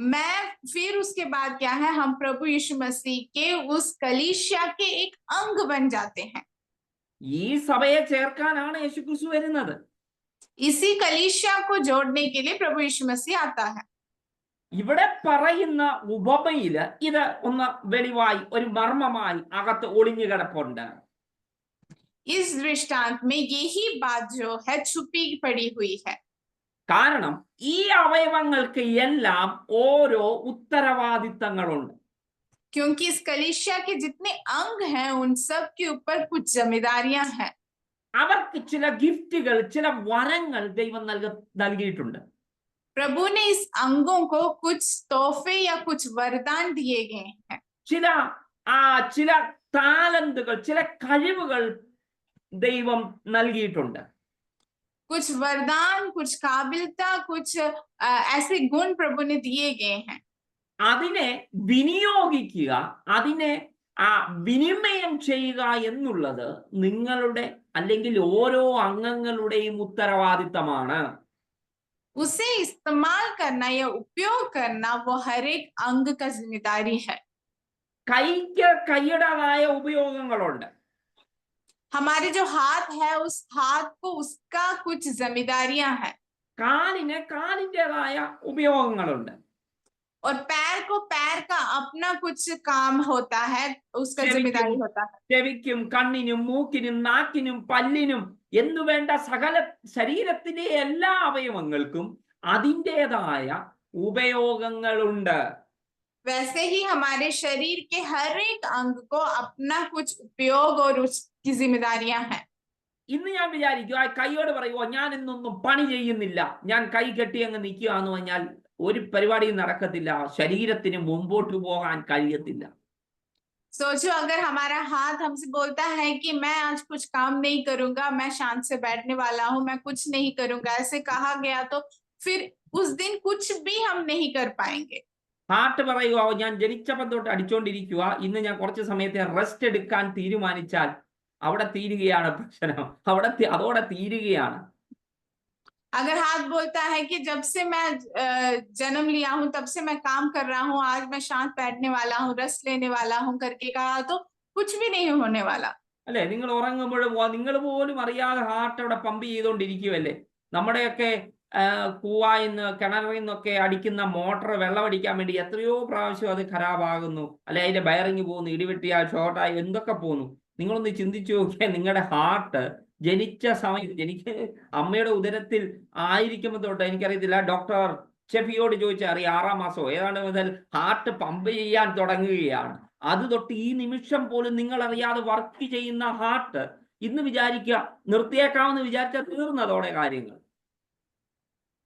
मैं फिर उसके बाद क्या है, हम प्रभु यीशु मसीह के उस कलीसिया के एक अंग बन जाते हैं। ഈ സഭയെ ചേർക്കാനാണ് യേശുക്രിസ്തു വരുന്നത്. इसी कलीसिया को जोड़ने के लिए प्रभु यीशु मसीह आता है। ഇവിടെ പറയുന്ന ഉപമയില് ഇത് ഒന്ന് വെളിവായി ഒരു മർമ്മമായി അകത്ത് ഒളിഞ്ഞു കിടപ്പുണ്ട്. इस दृष्टांत में यही बात जो है छुपी पड़ी हुई है। കാരണം ഈ അവയവങ്ങൾക്ക് എല്ലാം ഓരോ ഉത്തരവാദിത്തങ്ങളുണ്ട്. क्योंकि इस कलीसिया के जितने अंग हैं उन सब के ऊपर कुछ जिम्मेदारियां हैं। അവർക്ക് ചില ഗിഫ്റ്റുകൾ, ചില വരങ്ങൾ ദൈവം നൽകിയിട്ടുണ്ട്. प्रभु ने इस अंगों को कुछ तोहफे या कुछ वरदान दिए गए हैं। ചില ടാലന്റുകൾ, ചില കഴിവുകൾ ദൈവം നൽകിയിട്ടുണ്ട്. कुछ वरदान, कुछ काबिलियता, कुछ ऐसे गुण प्रभु ने दिए गए हैं। അതിനെ വിനിയോഗിക്കുക, അതിനെ വിനിമയം ചെയ്യുക എന്നുള്ളത് നിങ്ങളുടെ അല്ലെങ്കിൽ ഓരോ അംഗങ്ങളുടെയും ഉത്തരവാദിത്തമാണ്. उसे इस्तेमाल करना या उपयोग करना वो हर एक अंग का जिम्मेदारी है। കൈക്ക് കൈയുടേതായ ഉപയോഗങ്ങളുണ്ട്. हमारे जो हाथ है उस हाथ को उसका कुछ जिम्मेदारियां हैं। കാലിന് കാലിൻ്റെതായ ഉപയോഗങ്ങളുണ്ട്. और पैर को पैर का अपना कुछ काम होता है, उसका जिम्मेदारी होता है। ചെവിക്കും കണ്ണിനും മൂക്കിനും നാക്കിനും പല്ലിനും എന്നുവേണ്ട സകല ശരീരത്തിലെ എല്ലാ അവയവങ്ങൾക്കും അതിൻ്റെതായ ഉപയോഗങ്ങളുണ്ട്. वैसे ही हमारे शरीर के हर एक अंग को अपना कुछ उपयोग और उसकी जिम्मेदारियां हैं। ഇന്ന് ഞാൻ വിചാരിക്കും, ആ കൈയോട് പറയുമോ ഞാൻ ഇന്നൊന്നും പണി ചെയ്യുന്നില്ല, ഞാൻ കൈ കെട്ടി അങ്ങ് നിൽക്കുക എന്ന് പറഞ്ഞാൽ ഒരു പരിപാടിയും നടക്കത്തില്ല, ശരീരത്തിന് മുമ്പോട്ട് പോകാൻ കഴിയത്തില്ല. सोचो अगर हमारा हाथ हमसे बोलता है कि मैं आज कुछ काम नहीं करूंगा, मैं शांत से बैठने वाला हूं, मैं कुछ नहीं करूंगा, ऐसे कहा गया तो फिर उस दिन कुछ भी हम नहीं कर पाएंगे। ഹാർട്ട് പറയുക ഞാൻ ജനിച്ചപ്പം തൊട്ട് അടിച്ചോണ്ടിരിക്കുക, ഇന്ന് ഞാൻ കുറച്ച് സമയത്തെ റെസ്റ്റ് എടുക്കാൻ തീരുമാനിച്ചാൽ അവിടെ തീരുകയാണ് പ്രശ്നം, അതോടെ തീരുകയാണ്. अगर हाथ बोलता है कि जब से मैं जन्म लिया हूं तब से मैं काम कर रहा हूं, आज मैं शांत बैठने वाला हूं, रेस्ट लेने वाला हूं करके कहा तो कुछ भी नहीं होने वाला। അല്ലെ, നിങ്ങൾ ഉറങ്ങുമ്പോഴും നിങ്ങൾ പോലും അറിയാതെ ഹാർട്ട് അവിടെ പമ്പ് ചെയ്തുകൊണ്ടിരിക്കുവല്ലേ. നമ്മുടെയൊക്കെ കൂവായിന്ന് കിണറിൽ നിന്നൊക്കെ അടിക്കുന്ന മോട്ടർ വെള്ളമടിക്കാൻ വേണ്ടി എത്രയോ പ്രാവശ്യം അത് ഖരാബാകുന്നു, അല്ലെ അതിന്റെ ബയറിങ് പോകുന്നു, ഇടിവെട്ടിയാൽ ഷോർട്ടായി എന്തൊക്കെ പോകുന്നു. നിങ്ങളൊന്ന് ചിന്തിച്ചു നോക്കിയാൽ നിങ്ങളുടെ ഹാർട്ട് ജനിച്ച സമയത്ത്, എനിക്ക് അമ്മയുടെ ഉദരത്തിൽ ആയിരിക്കുമ്പോൾ തൊട്ട് എനിക്കറിയത്തില്ല, ഡോക്ടർ ഷെഫിയോട് ചോദിച്ചാൽ അറിയാം, 6-ാം മാസമോ ഏതാണ്ട് മുതൽ ഹാർട്ട് പമ്പ് ചെയ്യാൻ തുടങ്ങുകയാണ്. അത് തൊട്ട് ഈ നിമിഷം പോലും നിങ്ങൾ അറിയാതെ വർക്ക് ചെയ്യുന്ന ഹാർട്ട് ഇന്ന് വിചാരിക്കുക നിർത്തിയേക്കാമെന്ന് വിചാരിച്ചാൽ തീർന്നതോടെ കാര്യങ്ങൾ.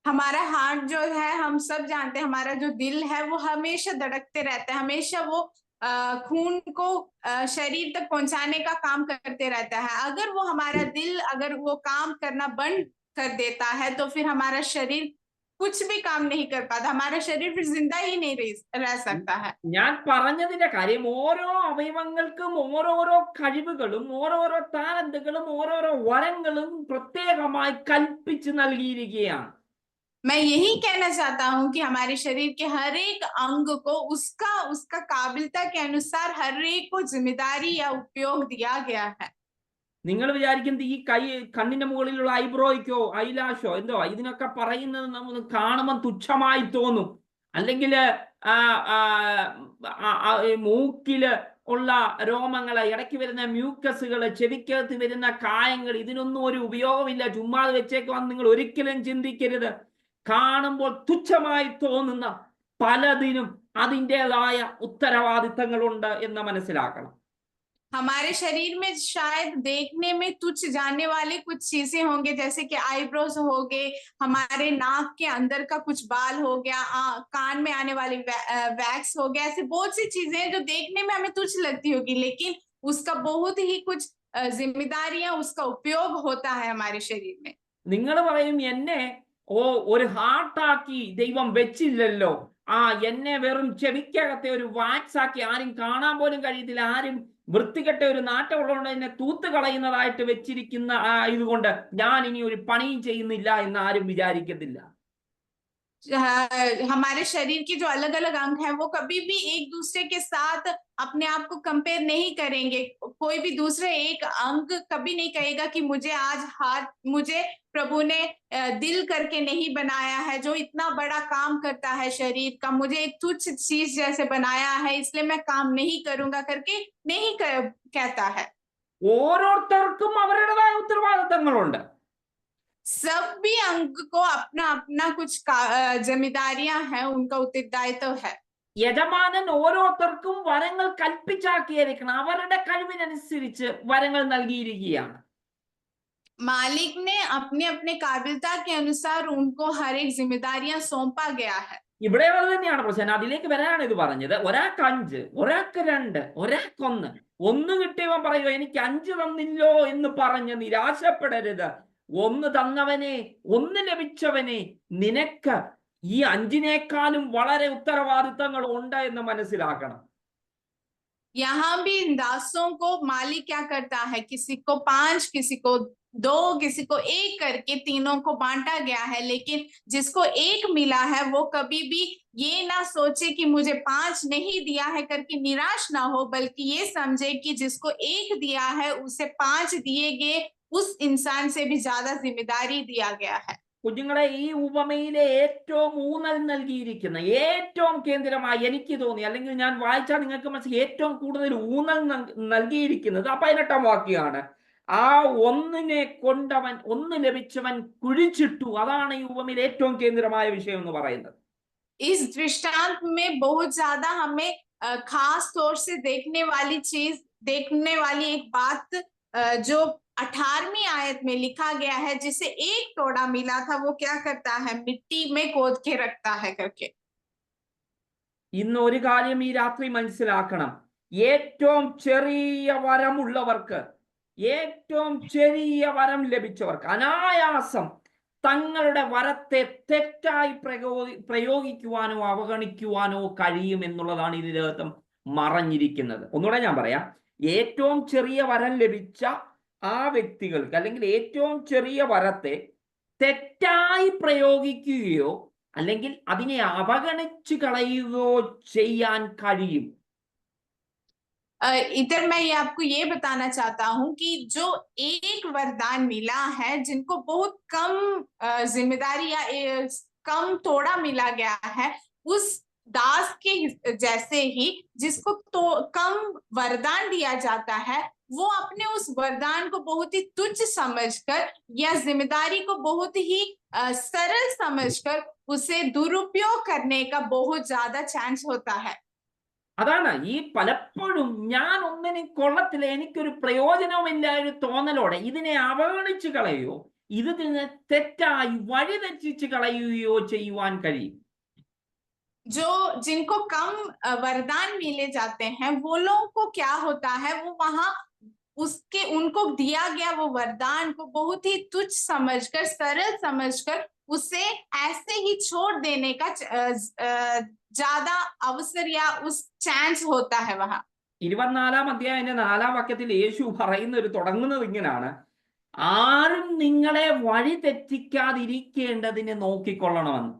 हमारा हार्ट जो है हम सब जानते हैं, हमारा जो दिल है वो हमेशा धड़कते रहता है, हमेशा वो खून को शरीर तक पहुंचाने का काम करते रहता है। अगर वो हमारा दिल अगर वो काम करना बंद कर देता है तो फिर हमारा शरीर कुछ भी काम नहीं कर पाता, हमारा शरीर फिर जिंदा ही नहीं रह सकता है। ഞാൻ പറഞ്ഞതിന്റെ കാര്യം ഓരോ അവയവങ്ങൾക്കും ഓരോരോ കഴിവുകളും ഓരോരോ ടാലന്റുകളും ഓരോരോ വരങ്ങളും പ്രത്യേകമായി കൽപ്പിച്ച് നൽകിയിരിക്കുകയാണ്. मैं यही कहना चाहता हूं कि हमारे शरीर के हर एक अंग को उसका काबिलियता के अनुसार हर एक को जिम्मेदारी या उपयोग दिया गया है। നിങ്ങൾ വിചാരിക്കുന്നത് ഈ കണ്ണിന്റെ മുകളിലുള്ള ഐബ്രോയ്ക്കോ ഐലാഷോ എന്തോ ഇതിനൊക്കെ പറയുന്നത് നമുക്ക് കാണുമ്പോൾ തുച്ഛമായി തോന്നും. അല്ലെങ്കിൽ മൂക്കില് ഉള്ള രോമങ്ങള്, ഇടയ്ക്ക് വരുന്ന മ്യൂക്കസുകള്, ചെവിക്കകത്ത് വരുന്ന കായങ്ങൾ, ഇതിനൊന്നും ഒരു ഉപയോഗമില്ല, ചുമ്മാതെ വെച്ചേക്കുവാന്ന് നിങ്ങൾ ഒരിക്കലും ചിന്തിക്കരുത്. കാണുമ്പോൾ തുച്ഛമായി തോന്നുന്ന പലതിനും അതിൻ്റെതായ ഉത്തരവാദിത്തങ്ങളുണ്ട് എന്ന് മനസ്സിലാക്കണം. हमारे शरीर में शायद देखने में तुच्छ जानने वाले कुछ चीजें होंगे, जैसे कि आईब्रोज हो गए, हमारे नाक के अंदर का कुछ बाल हो गया, कान में आने वाली वैक्स हो गया, ऐसी बहुत सी चीजें हैं जो देखने में हमें तुच्छ लगती होगी, लेकिन उसका बहुत ही कुछ जिम्मेदारियां, उसका उपयोग होता है हमारे शरीर में। നിങ്ങൾ പറയും എന്നെ ഒരു ഹാർട്ടാക്കി ദൈവം വെച്ചില്ലല്ലോ, എന്നെ വെറും ചെവിക്കകത്തെ ഒരു വാക്സ് ആക്കി ആരും കാണാൻ പോലും കഴിയത്തില്ല, ആരും വൃത്തികെട്ട ഒരു നാട്ടമുള്ളതുകൊണ്ട് എന്നെ തൂത്ത് കളയുന്നതായിട്ട് വെച്ചിരിക്കുന്ന ഇതുകൊണ്ട് ഞാൻ ഇനി ഒരു പണിയും ചെയ്യുന്നില്ല എന്ന് ആരും വിചാരിക്കത്തില്ല. हमारे शरीर के जो अलग अलग अंग हैं वो कभी भी एक दूसरे के साथ अपने आप को कंपेयर नहीं करेंगे। कोई भी दूसरे एक अंग कभी नहीं कहेगा कि मुझे आज मुझे प्रभु ने दिल करके नहीं बनाया है, जो इतना बड़ा काम करता है शरीर का, मुझे एक तुच्छ चीज जैसे बनाया है, इसलिए मैं काम नहीं करूंगा करके नहीं कहता है। ഓരോരുത്തർക്കും അവരുടേതായ ഉത്തരവാദിത്തങ്ങളുണ്ട്. सभी अंग को अपना अपना कुछ जिम्मेदारियां हैं, उनका उत्तरदायित्व है। യജമാനൻ ഓരോരുത്തർക്കും വരങ്ങൾ കൽപ്പിച്ചാക്കിയിരിക്കണം. അവരുടെ കഴിവിനനുസരിച്ച് വരങ്ങൾ നൽകിയിരിക്കുകയാണ്. मालिक ने अपने अपने काबिलियत के अनुसार उनको हर एक जिम्मेदारियां सौंपा गया है। ഇവിടെ അത് തന്നെയാണ് പ്രശ്നം. അതിലേക്ക് വരാനാണ് ഇത് പറഞ്ഞത്. ഒരാൾക്ക് 5, ഒരാൾക്ക് 2, ഒരാൾക്ക് 1. 1 കിട്ടിയവൻ പറയുക എനിക്ക് 5 തന്നില്ലോ എന്ന് പറഞ്ഞ് നിരാശപ്പെടരുത്. 1 തന്നവനെ, 1 ലഭിച്ചവനെ, നിനക്ക് ഈ 5നേക്കാളും വളരെ ഉത്തരവാദിത്തങ്ങൾ ഉണ്ട് എന്ന് മനസ്സിലാക്കണം. यहाँ भी इन दासों को मालिक क्या करता है, किसी को 5, किसी को 2, किसी को 1 करके तीनों को बांटा गया है। लेकिन जिसको 1 मिला है वो कभी भी ये ना सोचे कि मुझे 5 नहीं दिया है करके निराश ना हो, बल्कि ये समझे कि जिसको 1 दिया है उसे 5 दिए गए, उस इंसान से भी ज्यादा जिम्मेदारी दिया गया है। കുഞ്ഞുങ്ങളെ, ഈ ഉപമയിലെ ഏറ്റവും ഊന്നൽ നൽകിയിരിക്കുന്ന, ഏറ്റവും കേന്ദ്രമായി എനിക്ക് തോന്നി, അല്ലെങ്കിൽ ഞാൻ വായിച്ചാൽ നിങ്ങൾക്ക് മനസ്സിലായി, ഏറ്റവും കൂടുതൽ ഊന്നൽ നൽകിയിരിക്കുന്നത് 18ാം വാക്യമാണ്. ആ 1നെ കൊണ്ടവൻ, 1 ലഭിച്ചവൻ കുഴിച്ചിട്ടു. അതാണ് ഈ ഉപമയിലെ ഏറ്റവും കേന്ദ്രമായ വിഷയം എന്ന് പറയുന്നത്. इस दृष्टांत में बहुत ज्यादा हमें खास तौर से देखने वाली एक बात जो 18वीं आयत में लिखा गया है, जिसे 1 तोड़ा मिला था वो क्या करता है, मिट्टी में खोद के रखता है करके। ഇന്ന് ഒരു കാര്യം ഈ രാത്രി മനസ്സിലാക്കണം. ഏറ്റവും ചെറിയ വരമുള്ളവർക്ക്, ഏറ്റവും ചെറിയ വരം ലഭിച്ചവർക്ക് അനായാസം തങ്ങളുടെ വരത്തെ തെറ്റായി പ്രയോഗിക്കുവാനോ അവഗണിക്കുവാനോ കഴിയും എന്നുള്ളതാണ് ഇതിനകത്ത് മറഞ്ഞിരിക്കുന്നത്. ഒന്നുകൂടെ ഞാൻ പറയാം. ഏറ്റവും ചെറിയ വരം ലഭിച്ച ആ വ്യക്തികൾക്ക്, അല്ലെങ്കിൽ ഏറ്റവും ചെറിയ വരത്തെ തെറ്റായി പ്രയോഗിക്കുകയോ അല്ലെങ്കിൽ അതിനെ അവഗണിച്ചു കളയുകയോ ചെയ്യാൻ കഴിയും. इधर मैं ये आपको ये बताना चाहता हूँ कि जो एक वरदान मिला है, जिनको बहुत कम जिम्मेदारी या कम तोड़ा मिला गया है, उस दास के जैसे ही जिसको तो कम वरदान दिया जाता है, वो अपने उस वरदान को बहुत ही तुच्छ समझकर या जिम्मेदारी को बहुत ही सरल समझकर उसे दुरुपयोग करने का बहुत ज्यादा चांस होता है। അതാണ് ഈ പലപ്പോഴും ഞാൻ ഒന്നിനും കൊള്ളത്തില്ല, എനിക്കൊരു പ്രയോജനവുമില്ല ഒരു തോന്നലോടെ ഇതിനെ അവഗണിച്ചു കളയുകയോ ഇതിനെ തെറ്റായി വഴിതെറ്റിച്ച് കളയുകയോ ചെയ്യുവാൻ കഴിയും. जिनको कम वरदान मिले जाते हैं, वो लोगों को क्या होता है, वो वहां उनको दिया गया वो वरदान को बहुत ही तुच्छ समझकर, सरल समझकर उसे ऐसे ही छोड़ देने का ज्यादा अवसर या उस चांस होता है वहां। 24ാം അധ്യായത്തിന്റെ 4ാം വാക്യത്തിൽ യേശു തുടങ്ങുന്നത് ഇങ്ങനെയാണ്: ആരും നിങ്ങളെ വഴി തെറ്റിക്കാതിരിക്കേണ്ടതിന് നോക്കിക്കൊള്ളണമെന്ന്.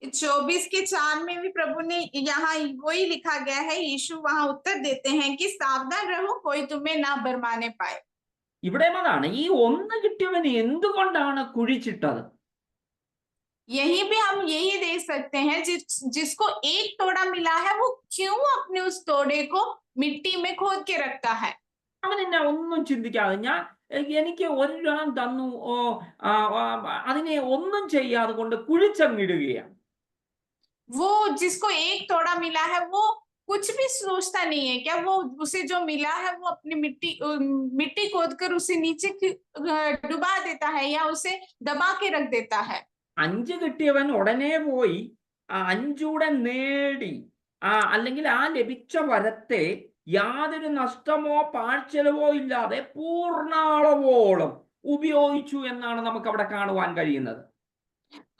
24:4 में भी प्रभु ने यहाँ वही लिखा गया है, यीशु वहां उत्तर देते हैं कि सावधान रहो, कोई तुम्हें ना भरमाने पाए। ഇവിടെ അതാണ് ഈ 1 കിട്ടിയവന് എന്തുകൊണ്ടാണ് കുഴിച്ചിട്ടത്. यही भी हम यही देख सकते हैं, जिसको 1 तोड़ा मिला है वो क्यों अपने उस तोड़े को मिट्टी में खोद के रखता है। അവൻ എന്നെ ഒന്നും ചിന്തിക്കാതെ, എനിക്ക് 1 രൂപ തന്നു, അതിനെ ഒന്നും ചെയ്യാതെ കൊണ്ട് കുഴിച്ചങ്ങിടുകയാണ്. वो जिसको 1 तोड़ा मिला है वो कुछ भी सोचता नहीं है क्या, वो उसे जो मिला है वो अपनी मिट्टी खोद कर उसे नीचे डुबा देता है या उसे दबा के रख देता है। 5 കിട്ടിയവൻ ഉടനെ പോയി 5 കൂടെ നേടി, അല്ലെങ്കിൽ ആ ലഭിച്ച വരത്തെ യാതൊരു നഷ്ടമോ പാഴ്ചെലവോ ഇല്ലാതെ പൂർണ്ണാളവോളം ഉപയോഗിച്ചു എന്നാണ് നമുക്ക് അവിടെ കാണുവാൻ കഴിയുന്നത്.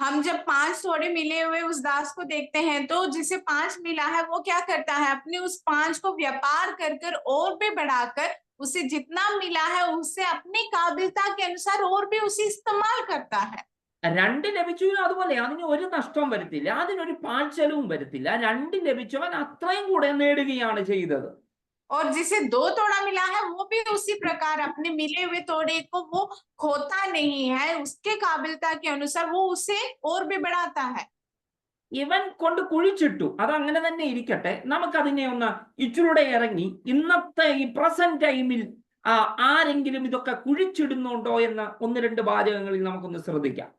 हम जब 5 तोड़े मिले हुए उस दास को देखते हैं, तो जिसे 5 मिला है वो क्या करता है, अपने उस 5 को व्यापार कर और भी बढ़ाकर उसे जितना मिला है उससे अपनी काबिलियत के अनुसार और भी उसे इस्तेमाल करता है। രണ്ട് ലഭിച്ചവനും അതുപോലെ അതിന് ഒരു നഷ്ടവും വരുത്തില്ല, അതിനൊരു പാഴ്ചലവും വരുത്തില്ല. രണ്ട് ലഭിച്ചവൻ അത്രയും കൂടെ നേടുകയാണ് ചെയ്തത്. और जिसे 2 तोड़ा मिला है वो भी उसी प्रकार अपने मिले हुए तोड़े को वो खोता नहीं है, उसके काबिलता के अनुसार वो उसे और भी बढ़ाता है। ഇവൻ കൊണ്ട് കുഴിച്ചിട്ടു, അത് അങ്ങനെ തന്നെ ഇരിക്കട്ടെ. നമുക്കതിനെ ഒന്ന് ഇച്ചിലൂടെ ഇറങ്ങി ഇന്നത്തെ ഈ പ്രസന്റ് ടൈമിൽ ആരെങ്കിലും ഇതൊക്കെ കുഴിച്ചിടുന്നുണ്ടോ എന്ന് ഒന്ന് രണ്ട് വാചകങ്ങളിൽ നമുക്കൊന്ന് ശ്രദ്ധിക്കാം.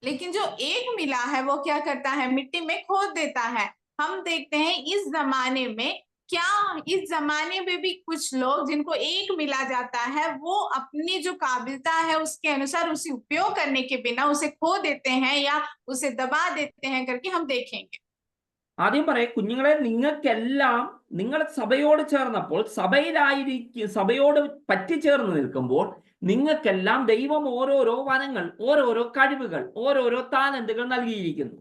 लेकिन जो एक मिला है वो क्या करता है, मिट्टी में खोद देता है। हम देखते हैं इस जमाने में, क्या इस जमाने में भी कुछ लोग जिनको एक मिला जाता है वो अपनी जो काबिलता है उसके अनुसार उसे उपयोग करने के बिना उसे खो देते हैं या उसे दबा देते हैं करके हम देखेंगे। ആദ്യം പറയും, കുഞ്ഞുങ്ങളെ, നിങ്ങൾക്കെല്ലാം നിങ്ങൾ സഭയോട് ചേർന്നപ്പോൾ, സഭയോട് പറ്റിച്ചേർന്ന് നിൽക്കുമ്പോൾ നിങ്ങൾക്കെല്ലാം ദൈവം ഓരോരോ വരങ്ങൾ, ഓരോരോ കഴിവുകൾ, ഓരോരോ താലന്തുകൾ നൽകിയിരിക്കുന്നു.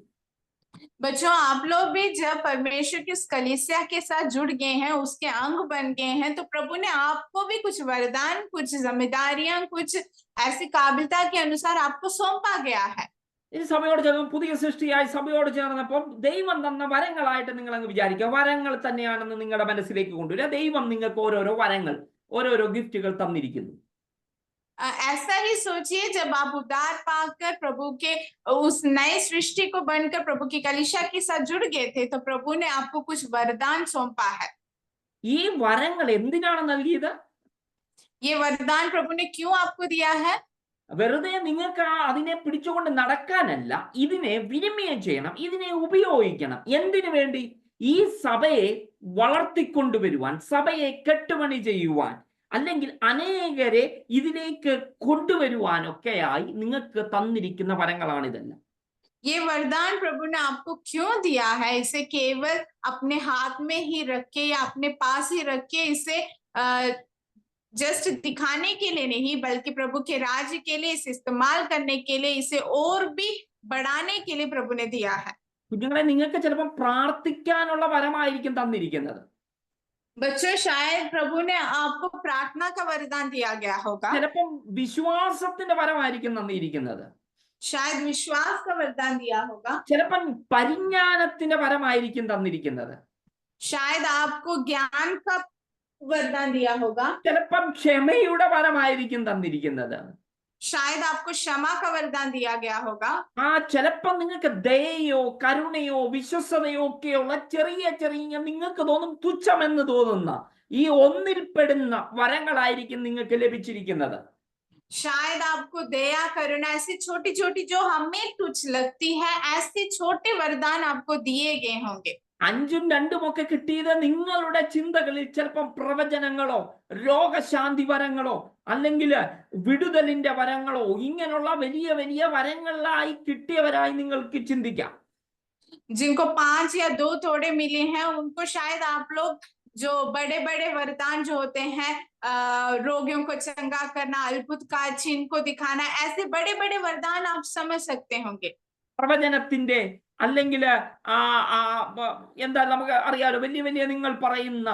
बच्चों, आप लोग भी जब परमेश्वर की उस कलीसिया के साथ जुड़ गए हैं, उसके अंग बन गए हैं, तो प्रभु ने आपको भी कुछ वरदान, कुछ जिम्मेदारियां, कुछ ऐसी काबिलता के अनुसार आपको सौंपा गया है। ഈ സഭയോട് ചേർന്ന് പുതിയ സൃഷ്ടിയായി സഭയോട് ചേർന്നപ്പോൾ ദൈവം തന്ന വരങ്ങളായിട്ട് നിങ്ങൾ അങ്ങ് വിചാരിക്കുക. വരങ്ങൾ തന്നെയാണെന്ന് നിങ്ങളുടെ മനസ്സിലേക്ക് കൊണ്ടുവരിക. ദൈവം നിങ്ങൾക്ക് ഓരോരോ വരങ്ങൾ, ഓരോരോ ഗിഫ്റ്റുകൾ തന്നിരിക്കുന്നു. ऐसा ही सोचिए, जब आप उद्धार पाकर प्रभु के उस नए सृष्टि को बनकर प्रभु की कलीसिया के साथ जुड़ गए थे, तो प्रभु ने आपको कुछ वरदान सौंपा है। ഈ വരങ്ങൾ എന്തിനാണ് നൽകിയത്? ये वरदान प्रभु ने क्यों आपको दिया है? വെറുതെ നിങ്ങൾക്ക് അതിനെ പിടിച്ചുകൊണ്ട് നടക്കാനല്ല, ഇതിനെ വിനിമയം ചെയ്യണം, ഇതിനെ ഉപയോഗിക്കണം. എന്തിനു വേണ്ടി? ഈ സഭയെ വളർത്തിക്കൊണ്ടുവരുവാൻ, സഭയെ കെട്ടുപണി ചെയ്യുവാൻ, അല്ലെങ്കിൽ അനേകരെ ഇതിലേക്ക് കൊണ്ടുവരുവാനൊക്കെയായി നിങ്ങൾക്ക് തന്നിരിക്കുന്ന വരങ്ങളാണിതെല്ലാം. ये वरदान प्रभु ने आपको क्यों दिया है? इसे केवल अपने हाथ में ही रख के या अपने पास ही रख के इसे जस्ट दिखाने के लिए नहीं, बल्कि प्रभु के राज्य के लिए इसे इस्तेमाल करने के लिए, इसे और भी बढ़ाने के लिए प्रभु ने दिया है। കുഞ്ഞുങ്ങളെ, നിങ്ങൾക്ക് ചിലപ്പോൾ പ്രാർത്ഥിക്കാനുള്ള വരമായിരിക്കും തന്നിരിക്കുന്നത്. बच्चों, शायद प्रभु ने आपको प्रार्थना का वरदान दिया गया होगा। ചിലപ്പം വിശ്വാസത്തിന്റെ വരമായിരിക്കും തന്നിരിക്കുന്നത്. शायद विश्वास का वरदान दिया होगा। ചിലപ്പം പരിജ്ഞാനത്തിന്റെ വരമായിരിക്കും തന്നിരിക്കുന്നത്. शायद आपको ज्ञान का वरदान दिया होगा। ചിലപ്പം ക്ഷമയുടെ വരമായിരിക്കും തന്നിരിക്കുന്നത്. शायद आपको क्षमा का वरदान दिया गया होगा। ചിലപ്പം നിങ്ങൾക്ക് ദയയോ കരുണയോ വിശ്വസതയോ ഒക്കെയുള്ള ചെറിയ ചെറിയ, നിങ്ങൾക്ക് തോന്നും തുച്ഛമെന്ന് തോന്നുന്ന ഈ ഒന്നിൽപ്പെടുന്ന വരങ്ങളായിരിക്കും നിങ്ങൾക്ക് ലഭിച്ചിരിക്കുന്നത്. शायद आपको दया करुणा ऐसी छोटी छोटी जो हमें तुच्छ लगती है, ऐसे छोटे वरदान आपको दिए गए होंगे। 5ഉം 2ഉം ഒക്കെ കിട്ടിയത് നിങ്ങളുടെ ചിന്തകളിൽ ചിലപ്പം പ്രവചനങ്ങളോ രോഗശാന്തി വരങ്ങളോ അല്ലെങ്കിൽ വിടുതലിന്റെ വരങ്ങളോ ഇങ്ങനെയുള്ള വലിയ വലിയ വരങ്ങളായി കിട്ടിയവരായി നിങ്ങൾക്ക് ചിന്തിക്കാം. जिनको 5 या 2 तोड़े मिले हैं, उनको शायद आप लोग जो बड़े बड़े वरदान जो होते हैं, रोगियों को चंगा करना, अद्भुत कार्य, चिन्ह को दिखाना, ऐसे बड़े बड़े वरदान आप समझ सकते होंगे। പ്രവചനത്തിന്റെ അല്ലെങ്കിൽ എന്താ, നമുക്ക് അറിയാലോ, വലിയ വലിയ നിങ്ങൾ പറയുന്ന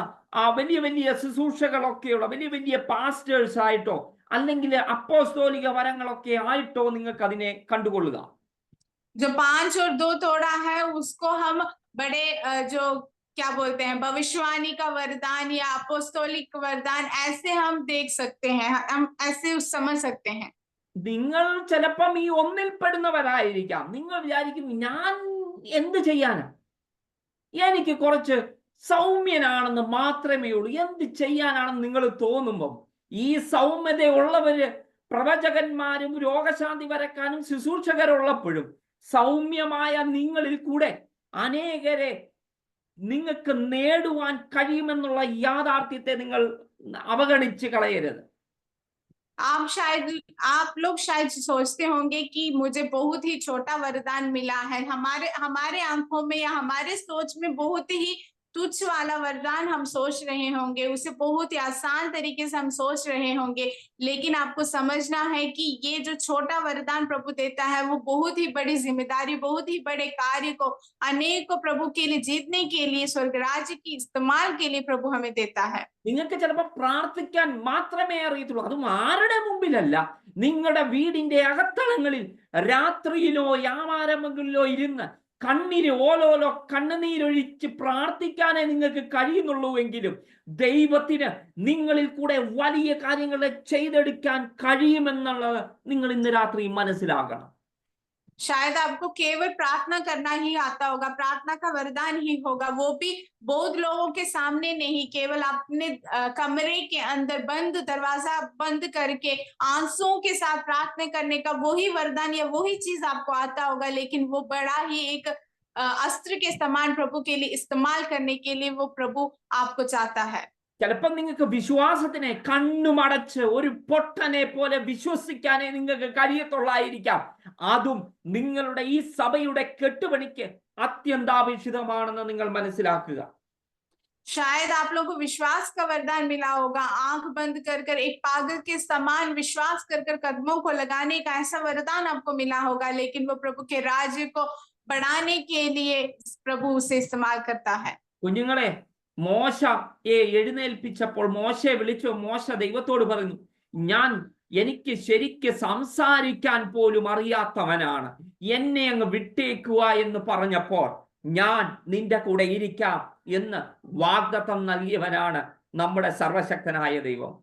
വലിയ വലിയ ശുശ്രൂഷകളൊക്കെയുള്ള വലിയ വലിയ പാസ്റ്റേഴ്സ് ആയിട്ടോ അല്ലെങ്കിൽ അപ്പോസ്തോലിക വരങ്ങളൊക്കെ ആയിട്ടോ നിങ്ങൾക്ക് അതിനെ കണ്ടുകൊള്ളുക. जो 5 और 2 तोड़ा है उसको हम बड़े जो क्या बोलते हैं, भविष्यवाणी का वरदान या अपोस्तोलिक वरदान, ऐसे हम देख सकते हैं, हम ऐसे समझ सकते हैं। നിങ്ങൾ ചിലപ്പം ഈ ഒന്നിൽപ്പെടുന്നവരായിരിക്കാം. നിങ്ങൾ വിചാരിക്കും, ഞാൻ എന്ത് ചെയ്യാനാ, എനിക്ക് കുറച്ച് സൗമ്യനാണെന്ന് മാത്രമേ ഉള്ളൂ, എന്ത് ചെയ്യാനാണെന്ന് നിങ്ങൾ തോന്നുമ്പം ഈ സൗമ്യതയുള്ളവര് പ്രവചകന്മാരും രോഗശാന്തി വരക്കാനും ശുശ്രൂഷകരുള്ളപ്പോഴും സൗമ്യമായ നിങ്ങളിൽ കൂടെ അനേകരെ നിങ്ങൾക്ക് നേടുവാൻ കഴിയുമെന്നുള്ള യാഥാർത്ഥ്യത്തെ നിങ്ങൾ അവഗണിച്ച് കളയരുത്. आप लोग शायद सोचते होंगे कि मुझे बहुत ही छोटा वरदान मिला है, हमारे आंखों में या हमारे सोच में बहुत ही तुच्छ वाला वरदान हम सोच रहे होंगे, उसे बहुत ही आसान तरीके से हम सोच रहे होंगे, लेकिन आपको समझना है कि ये जो छोटा वरदान प्रभु देता है वो बहुत ही बड़ी जिम्मेदारी, बहुत ही बड़े कार्य को, अनेक को प्रभु के लिए जीतने के लिए, स्वर्ग राज्य की इस्तेमाल के लिए प्रभु हमें देता है। നിങ്ങൾക്ക് ചിലപ്പോൾ പ്രാർത്ഥിക്കാൻ മാത്രമേ അറിയത്തുള്ളൂ, അതും ആരുടെ മുമ്പിലല്ല, നിങ്ങളുടെ വീടിന്റെ അകത്തളങ്ങളിൽ രാത്രിയിലോ യാമാരങ്ങളിലോ ഇരുന്ന് കണ്ണീര് ഓലോലോ കണ്ണുനീരൊഴിച്ച് പ്രാർത്ഥിക്കാനേ നിങ്ങൾക്ക് കഴിയുന്നുള്ളൂ എങ്കിലും ദൈവത്തിന് നിങ്ങളിൽ കൂടെ വലിയ കാര്യങ്ങൾ ചെയ്തെടുക്കാൻ കഴിയുമെന്നുള്ളത് നിങ്ങൾ ഇന്ന് രാത്രി മനസ്സിലാക്കണം. शायद आपको केवल प्रार्थना करना ही आता होगा, प्रार्थना का वरदान ही होगा, वो भी बहुत लोगों के सामने नहीं, केवल अपने कमरे के अंदर बंद, दरवाजा बंद करके आंसुओं के साथ प्रार्थना करने का वही वरदान या वही चीज आपको आता होगा, लेकिन वो बड़ा ही एक अस्त्र के समान प्रभु के लिए इस्तेमाल करने के लिए वो प्रभु आपको चाहता है। ചിലപ്പോൾ നിങ്ങൾക്ക് വിശ്വാസത്തിനെ കണ്ണുമടച്ച് ഒരു പൊട്ടനെ പോലെ വിശ്വസിക്കാനേ നിങ്ങൾക്ക് കഴിയത്തുള്ളായിരിക്കാം. അതും നിങ്ങളുടെ ഈ സഭയുടെ കെട്ടുപണിക്ക് അത്യന്താപേക്ഷിതമാണെന്ന് നിങ്ങൾ മനസ്സിലാക്കുക. शायद आप लोगों को विश्वास का वरदान मिला होगा, आंख बंद कर कर एक पागल के समान विश्वास कर कर कदमों को लगाने का ऐसा वरदान आपको मिला होगा, लेकिन वो प्रभु के राज्य को बढ़ाने के लिए प्रभु उसे इस्तेमाल करता है। കുഞ്ഞുങ്ങളെ, മോശയെ എഴുന്നേൽപ്പിച്ചപ്പോൾ മോശയെ വിളിച്ചു. മോശ ദൈവത്തോട് പറഞ്ഞു, എനിക്ക് ശരിക്ക് സംസാരിക്കാൻ പോലും അറിയാത്തവനാണ്, എന്നെ അങ്ങ് വിട്ടേക്കുക എന്ന് പറഞ്ഞപ്പോൾ ഞാൻ നിന്റെ കൂടെ ഇരിക്കാം എന്ന് വാഗ്ദത്തം നൽകിയവനാണ് നമ്മുടെ സർവശക്തനായ ദൈവം.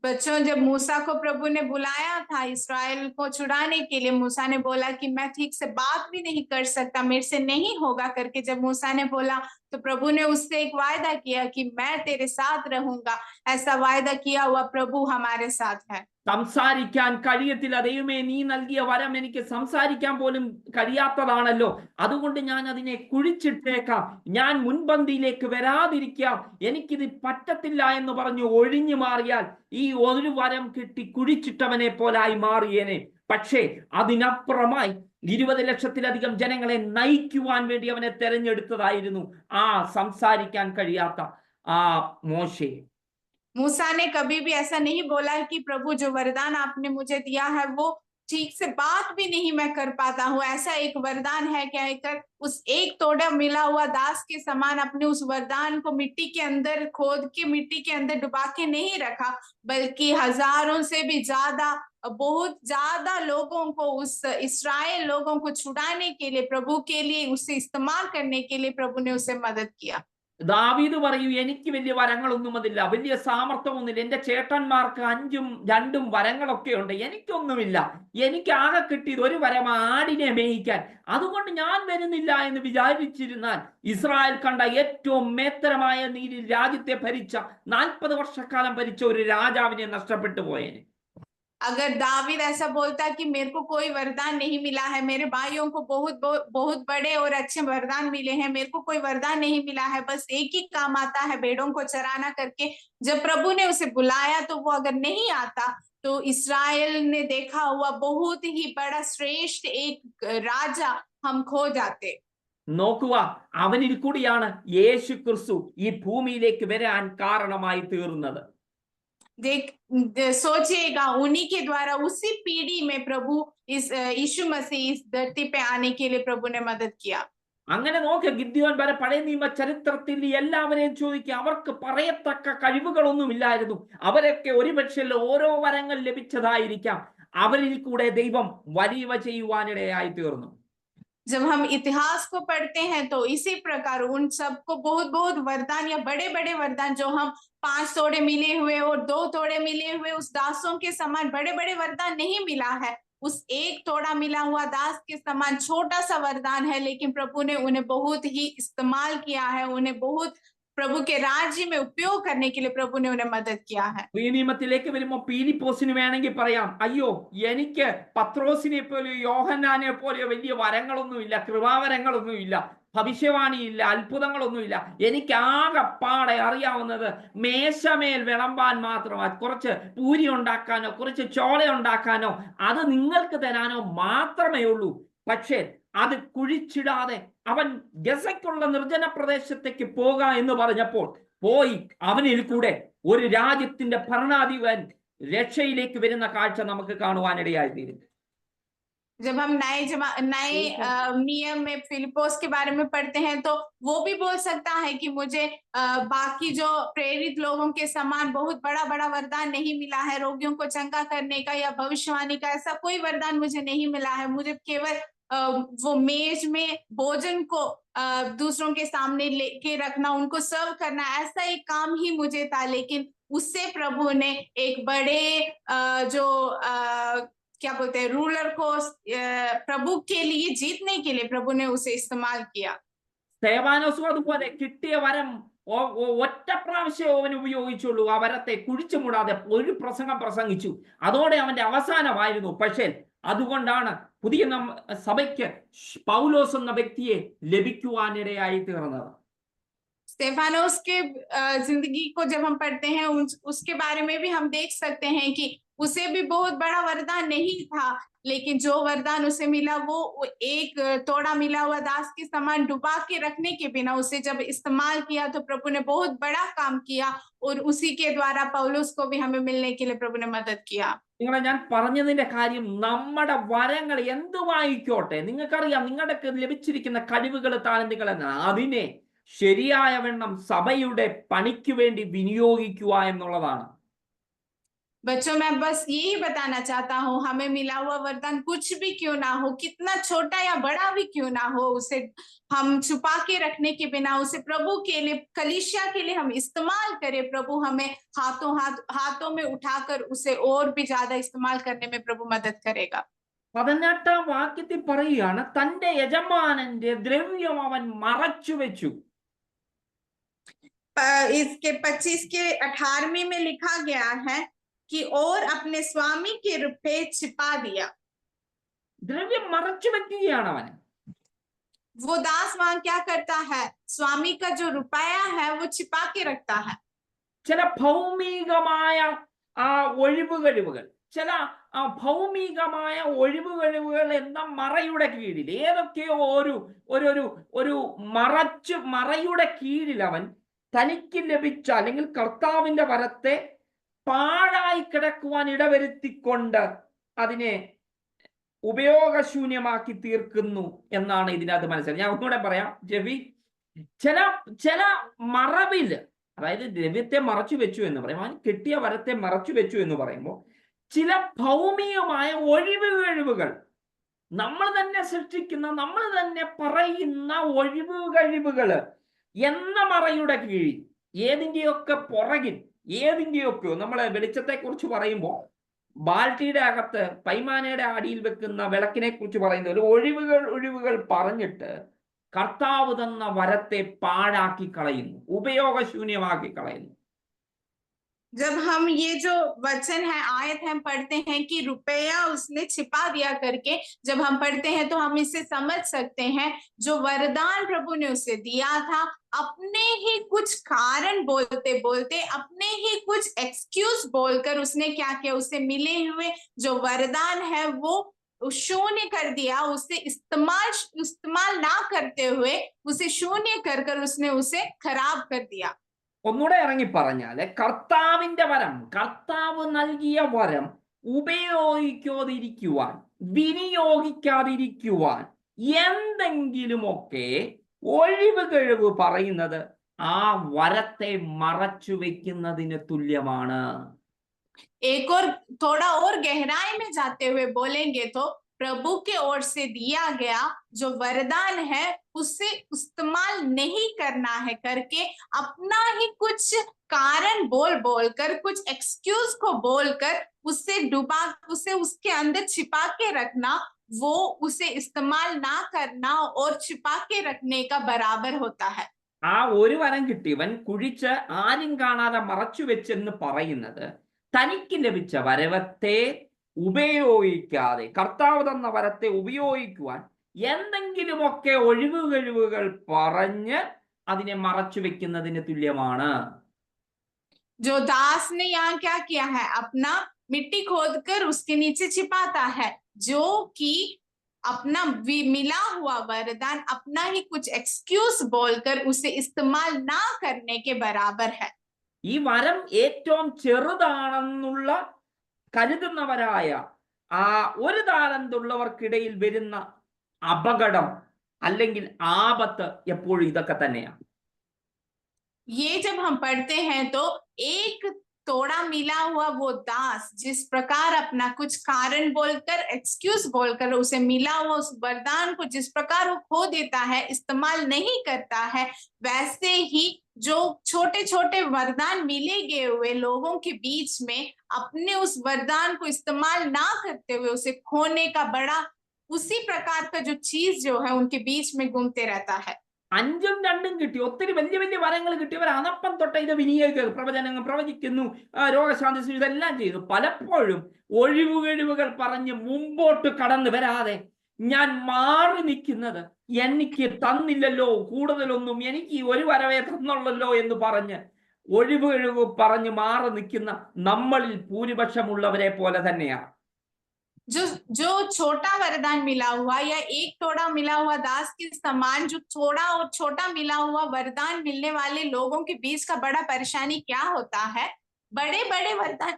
बच्चों, जब मूसा को प्रभु ने बुलाया था इस्राएल को छुड़ाने के लिए, मूसा ने बोला कि मैं ठीक से बात भी नहीं कर सकता, मेरे से नहीं होगा करके जब मूसा ने बोला तो प्रभु ने उससे एक वायदा किया कि मैं तेरे साथ रहूंगा। ऐसा वायदा किया हुआ प्रभु हमारे साथ है। സംസാരിക്കാൻ കഴിയത്തില്ല, ദൈവമേ നീ നൽകിയ വരം എനിക്ക് സംസാരിക്കാൻ പോലും കഴിയാത്തതാണല്ലോ, അതുകൊണ്ട് ഞാൻ അതിനെ കുഴിച്ചിട്ടേക്കാം, ഞാൻ മുൻപന്തിയിലേക്ക് വരാതിരിക്കാം, എനിക്കിത് പറ്റത്തില്ല എന്ന് പറഞ്ഞു ഒഴിഞ്ഞു മാറിയാൽ ഈ ഒരു വരം കിട്ടി കുഴിച്ചിട്ടവനെ പോലായി മാറിയേനെ. പക്ഷേ അതിനപ്പുറമായി 20 ലക്ഷത്തിലധികം ജനങ്ങളെ നയിക്കുവാൻ വേണ്ടി അവനെ തെരഞ്ഞെടുത്തതായിരുന്നു ആ സംസാരിക്കാൻ കഴിയാത്ത ആ മോശെ. मूसा ने कभी भी ऐसा नहीं बोला कि प्रभु जो वरदान आपने मुझे दिया है वो ठीक से बात भी नहीं मैं कर पाता हूँ, ऐसा एक वरदान है क्या कर उस एक तोड़ा मिला हुआ दास के समान अपने उस वरदान को मिट्टी के अंदर खोद के मिट्टी के अंदर डुबा के नहीं रखा, बल्कि हजारों से भी ज्यादा, बहुत ज्यादा लोगों को, उस इस्राएल लोगों को छुड़ाने के लिए, प्रभु के लिए उसे इस्तेमाल करने के लिए प्रभु ने उसे मदद किया। ദാവീദ് പറയൂ, എനിക്ക് വലിയ വരങ്ങളൊന്നുമില്ല, വലിയ സാമർത്ഥ്യമൊന്നുമില്ല, എന്റെ ചേട്ടന്മാർക്ക് 5ഉം 2ഉം വരങ്ങളൊക്കെ ഉണ്ട്, എനിക്കൊന്നുമില്ല, എനിക്ക് ആകെ കിട്ടിയത് ഒരു വരം, ആടിനെ മേയിക്കാൻ, അതുകൊണ്ട് ഞാൻ വരുന്നില്ല എന്ന് വിചാരിച്ചിരുന്നാൽ ഇസ്രായേൽ കണ്ട ഏറ്റവും മേത്തരമായ നീതിയിൽ രാജ്യത്തെ ഭരിച്ച 40 വർഷക്കാലം ഭരിച്ച ഒരു രാജാവിനെ നഷ്ടപ്പെട്ടു പോയേനെ. अगर दावीद ऐसा बोलता कि मेरे को कोई वरदान नहीं मिला है, मेरे भाइयों को बहुत बड़े और अच्छे वरदान मिले हैं, मेरे को कोई वरदान नहीं मिला है, बस एक ही काम आता है भेड़ों को चराना करके, जब प्रभु ने उसे बुलाया तो वो अगर नहीं आता तो इस्राएल ने देखा हुआ बहुत ही बड़ा श्रेष्ठ एक राजा हम खो जाते। നോക്കുക, അവനിൽ കൂടിയാണ് യേശു ക്രിസ്തു ഈ ഭൂമിയിലേക്ക് വരാൻ കാരണമായി തീർന്നത്. सोचिएगा, उन्हीं के द्वारा, उसी पीढ़ी में प्रभु इस यीशु मसीह इस धरती पे आने के लिए प्रभु ने मदद किया। അങ്ങനെ നോക്ക്, ഗിദ്യോൻ വരെ പഴയ നിയമ ചരിത്രത്തിൽ എല്ലാവരെയും ചോദിക്കുക, അവർക്ക് പറയത്തക്ക കഴിവുകളൊന്നും ഇല്ലായിരുന്നു, അവരൊക്കെ ഒരുപക്ഷെ ഓരോ വരങ്ങൾ ലഭിച്ചതായിരിക്കാം, അവരിൽ കൂടെ ദൈവം വലിയവ ചെയ്യുവാനിടയായി തീർന്നു. जब हम इतिहास को पढ़ते हैं तो इसी प्रकार उन सबको बहुत बहुत वरदान या बड़े बड़े वरदान, जो हम 5 तोड़े मिले हुए और 2 तोड़े मिले हुए उस दासों के समान बड़े बड़े वरदान नहीं मिला है, उस एक तोड़ा मिला हुआ दास के समान छोटा सा वरदान है, लेकिन प्रभु ने उन्हें बहुत ही इस्तेमाल किया है, उन्हें बहुत प्रभु के राज्य में उपयोग करने के लिए प्रभु ने उन्हें मदद किया है। നിയമത്തിലേക്ക് വരുമ്പോൾ പീലിപ്പോസിന് വേണമെങ്കിൽ പറയാം, അയ്യോ എനിക്ക് പത്രോസിനെ പോലെയോ യോഹന്നാനെ പോലെയോ വലിയ വരങ്ങളൊന്നുമില്ല, കൃപാവരങ്ങളൊന്നുമില്ല, ഭവിഷ്യവാണിയില്ല, അത്ഭുതങ്ങളൊന്നുമില്ല, എനിക്ക് ആകെപ്പാടെ അറിയാവുന്നത് മേശമേൽ വിളമ്പാൻ മാത്രമാണ്, കുറച്ച് പൂരി ഉണ്ടാക്കാനോ കുറച്ച് ചോള ഉണ്ടാക്കാനോ അത് നിങ്ങൾക്ക് തരാനോ മാത്രമേ ഉള്ളൂ. പക്ഷേ അത് കുഴിച്ചിടാതെ അവൻ ഗസയ്ക്കുള്ള നിർജ്ജന പ്രദേശത്തേക്ക് പോക എന്ന് പറഞ്ഞപ്പോൾ പോയി അവനിൽ കൂടെ ഒരു രാജ്യത്തിന്റെ ഭരണാധിപൻ രക്ഷയിലേക്ക് വരുന്ന കാഴ്ച നമുക്ക് കാണുവാനിടയായിത്തീരും. जब हम नए नियम में फिलिपोस के बारे में पढ़ते हैं तो वो भी बोल सकता है कि मुझे बाकी जो प्रेरित लोगों के समान बहुत बड़ा बड़ा वरदान नहीं मिला है, रोगियों को चंगा करने का या भविष्यवाणी का ऐसा कोई वरदान मुझे नहीं मिला है। मुझे केवल वो मेज में भोजन को दूसरों के सामने लेके रखना, उनको सर्व करना, ऐसा एक काम ही मुझे था। लेकिन उससे प्रभु ने एक बड़े जो क्या बोलते हैं रूलर को प्रभु के लिए जीतने के लिए प्रभु ने उसे इस्तेमाल किया। സ്തേഫാനോസും അതുപോലെ കിട്ടിയ വരം ഒറ്റ പ്രാവശ്യം അവൻ ഉപയോഗിച്ചുള്ളൂ. ആ വരത്തെ കുഴിച്ചു മൂടാതെ ഒരു പ്രസംഗം പ്രസംഗിച്ചു. അതോടെ അവന്റെ അവസാനമായിരുന്നു. പക്ഷേ അതുകൊണ്ടാണ് പുതിയ സഭയ്ക്ക് പൗലോസ് എന്ന വ്യക്തിയെ ലഭിക്കുവാനിടയായി തീർന്നത്. स्टेफानोस के जिंदगी को जब हम पढ़ते हैं उसके बारे में भी हम देख सकते हैं कि उसे भी बहुत बड़ा वरदान नहीं था, लेकिन जो वरदान उसे मिला वो एक तोड़ा मिला हुआ दास के समान डुबा के रखने के बिना उसे जब इस्तेमाल किया तो प्रभु ने बहुत बड़ा काम किया और उसी के द्वारा पौलुस को भी हमें मिलने के लिए प्रभु ने मदद किया। നിങ്ങളെ ഞാൻ പറഞ്ഞതിന്റെ കാര്യം, നമ്മുടെ വരങ്ങൾ എന്തുമായിക്കോട്ടെ, നിങ്ങൾക്കറിയാം നിങ്ങൾക്ക് ലഭിച്ചിരിക്കുന്ന കഴിവുകൾ താലന്തുകൾ എന്നാണ്. അതിനെ ശരിയായ വണ്ണം സഭയുടെ പണിക്ക് വേണ്ടി വിനിയോഗിക്കുക എന്നുള്ളതാണ്. बच्चों मैं बस यही बताना चाहता हूँ, हमें मिला हुआ वरदान कुछ भी क्यों ना हो, कितना छोटा या बड़ा भी क्यों ना हो, उसे हम छुपा के रखने के बिना उसे प्रभु के लिए, कलीसिया के लिए हम इस्तेमाल करें। प्रभु हमें हाथों में उठाकर उसे और भी ज्यादा इस्तेमाल करने में प्रभु मदद करेगा। 18-ാം വാക്യത്തിൽ പറയുകയാണ്, തന്റെ യജമാനന്റെ ദ്രവ്യം അവൻ മറച്ചു വെച്ചു. इसके 25 के 18वीं में लिखा गया है कि और अपने स्वामी के रुपए छिपा दिया। ദ്രവ്യം മറച്ചു വെക്കുകയാണ് അവൻ. वो दास वहां क्या करता है, स्वामी का जो रुपया है वो छिपा के रखता है। ചില ഭൗമികമായ ഒഴിവുകഴിവുകൾ, ചില ഭൗമികമായ ഒഴിവുകഴിവുകൾ എന്ന മറയുടെ കീഴിൽ ഏതൊക്കെയോ ഒരു മറയുടെ കീഴിൽ അവൻ തനിക്ക് ലഭിച്ച അല്ലെങ്കിൽ കർത്താവിന്റെ വരത്തെ പാഴായി കിടക്കുവാൻ ഇടവരുത്തിക്കൊണ്ട് അതിനെ ഉപയോഗശൂന്യമാക്കി തീർക്കുന്നു എന്നാണ് ഇതിനകത്ത് മനസ്സിലായി. ഞാൻ ഒന്നുകൂടെ പറയാം ജെവി. ചില മറവില്, അതായത് ദ്രവ്യത്തെ മറച്ചു വെച്ചു എന്ന് പറയും, അവൻ കിട്ടിയ വരത്തെ മറച്ചു വെച്ചു എന്ന് പറയുമ്പോൾ ചില ഭൗമികമായ ഒഴിവുകഴിവുകൾ, നമ്മൾ തന്നെ സൃഷ്ടിക്കുന്ന, നമ്മൾ തന്നെ പറയുന്ന ഒഴിവുകഴിവുകള് എന്ന മറയുടെ കീഴിൽ ഏതിൻ്റെയൊക്കെ പുറകിൽ, ഏതിൻ്റെയൊക്കെയോ, നമ്മളെ വെളിച്ചത്തെ കുറിച്ച് പറയുമ്പോൾ ബാൽട്ടിയുടെ അകത്ത് പൈമാനയുടെ അടിയിൽ വെക്കുന്ന വിളക്കിനെ കുറിച്ച് പറയുന്ന ഒരു ഒഴിവുകൾ പറഞ്ഞിട്ട് കർത്താവ് തന്ന വരത്തെ പാഴാക്കി കളയുന്നു, ഉപയോഗശൂന്യമാക്കി കളയുന്നു. जब हम ये जो वचन है, आयत हम पढ़ते हैं कि रुपया उसने छिपा दिया करके, जब हम पढ़ते हैं तो हम इसे समझ सकते हैं जो वरदान प्रभु ने उसे दिया था, अपने ही कुछ कारण बोलते बोलते, अपने ही कुछ एक्सक्यूज बोलकर उसने क्या किया, उसे मिले हुए जो वरदान है वो शून्य कर दिया। उसे इस्तेमाल ना करते हुए उसे शून्य कर उसने उसे खराब कर दिया। ഒന്നുകൂടെ ഇറങ്ങി പറഞ്ഞാല്, കർത്താവിന്റെ വരം, കർത്താവ് നൽകിയ വരം ഉപയോഗിക്കാതിരിക്കുവാൻ, വിനിയോഗിക്കാതിരിക്കുവാൻ എന്തെങ്കിലുമൊക്കെ ഒഴിവുകഴിവ് പറയുന്നത് ആ വരത്തെ മറച്ചു വെക്കുന്നതിന് തുല്യമാണ്. एक और थोड़ा और गहराई में जाते हुए बोलेंगे तो प्रभु के ओर से दिया गया जो वरदान है उसे इस्तेमाल नहीं करना है करके अपना ही कुछ कारण बोल कर, कुछ एक्सक्यूज को बोलकर उसे उसके अंदर छिपा के रखना, वो उसे इस्तेमाल ना करना और छिपा के रखने का बराबर होता है। ആ ഒരു വരം കിട്ടിയവൻ കുഴിച്ച് ആരും കാണാതെ മറച്ചു വെച്ചെന്ന് പറയുന്നത് തനിക്ക് ലഭിച്ച വരവത്തെ ഉപയോഗിക്കാതെ, കർത്താവ് തന്ന വരത്തെ ഉപയോഗിക്കുവാൻ എന്തെങ്കിലുമൊക്കെ ഒഴിവുകഴിവുകൾ പറഞ്ഞ് അതിനെ മറച്ചു വെക്കുന്നതിന് തുല്യമാണ്. जो दास ने यहाँ क्या किया है, अपना मिट्टी खोदकर उसके नीचे छिपाता है, जो कि अपना मिला हुआ वरदान अपना ही कुछ एक्सक्यूज बोलकर उसे इस्तेमाल ना करने के बराबर है। ഈ വരം ഏറ്റവും ചെറുതാണെന്നുള്ള കരുതുന്നവരായ ആ ഒരു താലന്തുള്ളവർക്കിടയിൽ വരുന്ന അപകടം അല്ലെങ്കിൽ ആപത്ത് എപ്പോഴും ഇതൊക്കെ തന്നെയാണ്. ये जब हम पढ़ते हैं तो एक थोड़ा मिला हुआ वो दास जिस प्रकार अपना कुछ कारण बोलकर एक्सक्यूज बोलकर उसे मिला हुआ उस वरदान को जिस प्रकार वो खो देता है, इस्तेमाल नहीं करता है, वैसे ही जो छोटे छोटे वरदान मिले गए हुए लोगों के बीच में अपने उस वरदान को इस्तेमाल ना करते हुए उसे खोने का बड़ा उसी प्रकार का जो चीज जो है उनके बीच में घूमते रहता है। 5ഉം 2ഉം കിട്ടി, ഒത്തിരി വലിയ വലിയ വരങ്ങൾ കിട്ടിയവർ അനപ്പം തൊട്ട് ഇത് വിനിയോഗിക്കുക, പ്രവചനങ്ങൾ പ്രവചിക്കുന്നു, രോഗശാന്തി ഇതെല്ലാം ചെയ്തു. പലപ്പോഴും ഒഴിവുകഴിവുകൾ പറഞ്ഞ് മുമ്പോട്ട് കടന്നു വരാതെ ഞാൻ മാറി നിൽക്കുന്നത് എനിക്ക് തന്നില്ലല്ലോ കൂടുതലൊന്നും, എനിക്ക് ഒരു വരവേ തന്നുള്ളല്ലോ എന്ന് പറഞ്ഞ് ഒഴിവുകഴിവ് പറഞ്ഞ് മാറി നിൽക്കുന്ന നമ്മളിൽ ഭൂരിപക്ഷമുള്ളവരെ പോലെ തന്നെയാണ്. जो छोटा वरदान मिला हुआ या एक थोड़ा मिला हुआ दास के समान जो थोड़ा और छोटा मिला हुआ वरदान मिलने वाले लोगों के बीच का बड़ा परेशानी क्या होता है, बड़े बड़े वरदान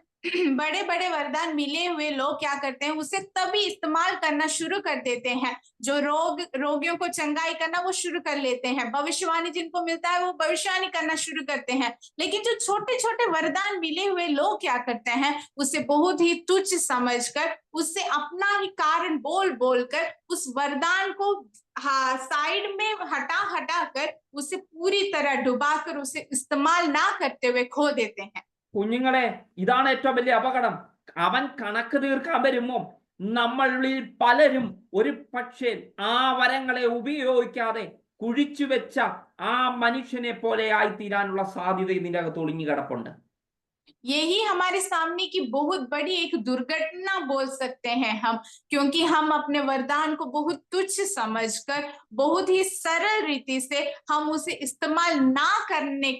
बड़े बड़े वरदान मिले हुए लोग क्या करते हैं, उसे तभी इस्तेमाल करना शुरू कर देते हैं। जो रोगियों को चंगाई करना वो शुरू कर लेते हैं, भविष्यवाणी जिनको मिलता है वो भविष्यवाणी करना शुरू करते हैं। लेकिन जो छोटे छोटे वरदान मिले हुए लोग क्या करते हैं, उसे बहुत ही तुच्छ समझकर उससे अपना ही कारण बोल बोलकर उस वरदान को साइड में हटा कर उसे पूरी तरह डुबाकर उसे इस्तेमाल ना करते हुए खो देते हैं। കുഞ്ഞുങ്ങളെ, ഇതാണ് ഏറ്റവും വലിയ അപകടം. അവൻ കണക്ക് തീർക്കാൻ വരുമ്പോ നമ്മളിൽ പലരും ഒരു പക്ഷേ ആ വരങ്ങളെ ഉപയോഗിക്കാതെ കുഴിച്ചു വെച്ച ആ മനുഷ്യനെ പോലെ ആയിത്തീരാനുള്ള സാധ്യത ഇതിൻ്റെ അകത്ത് ഒളിഞ്ഞു കിടപ്പുണ്ട്. यही हमारे सामने की बहुत बड़ी एक दुर्घटना बोल सकते हैं हम, क्योंकि हम अपने वरदान को बहुत तुच्छ समझकर बहुत ही सरल रीति से हम उसे इस्तेमाल ना करने